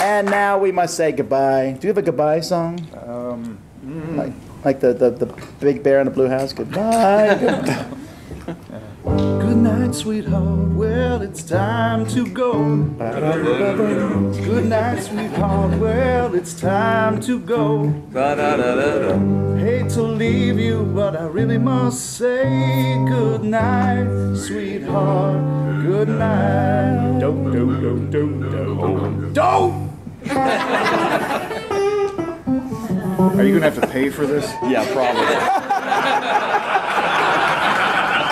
And now we must say goodbye. Do you have a goodbye song? Like the big bear in the blue house. Goodbye. Good night, sweetheart. Well, it's time to go. Good night, sweetheart. Well, it's time to go. Hate to leave you, but I really must say good night, sweetheart. Good night. Don't. Are you gonna have to pay for this? Yeah, probably.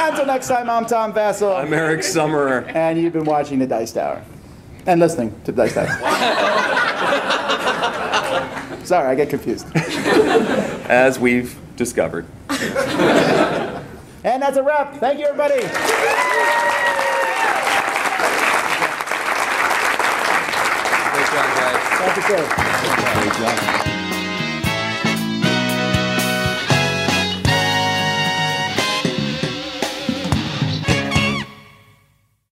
Until next time, I'm Tom Vasel. I'm Erik Sommer. And you've been watching the Dice Tower. And listening to the Dice Tower. Sorry, I get confused. As we've discovered. And that's a wrap. Thank you, everybody. Great job, guys. Thank you, sir. Great job.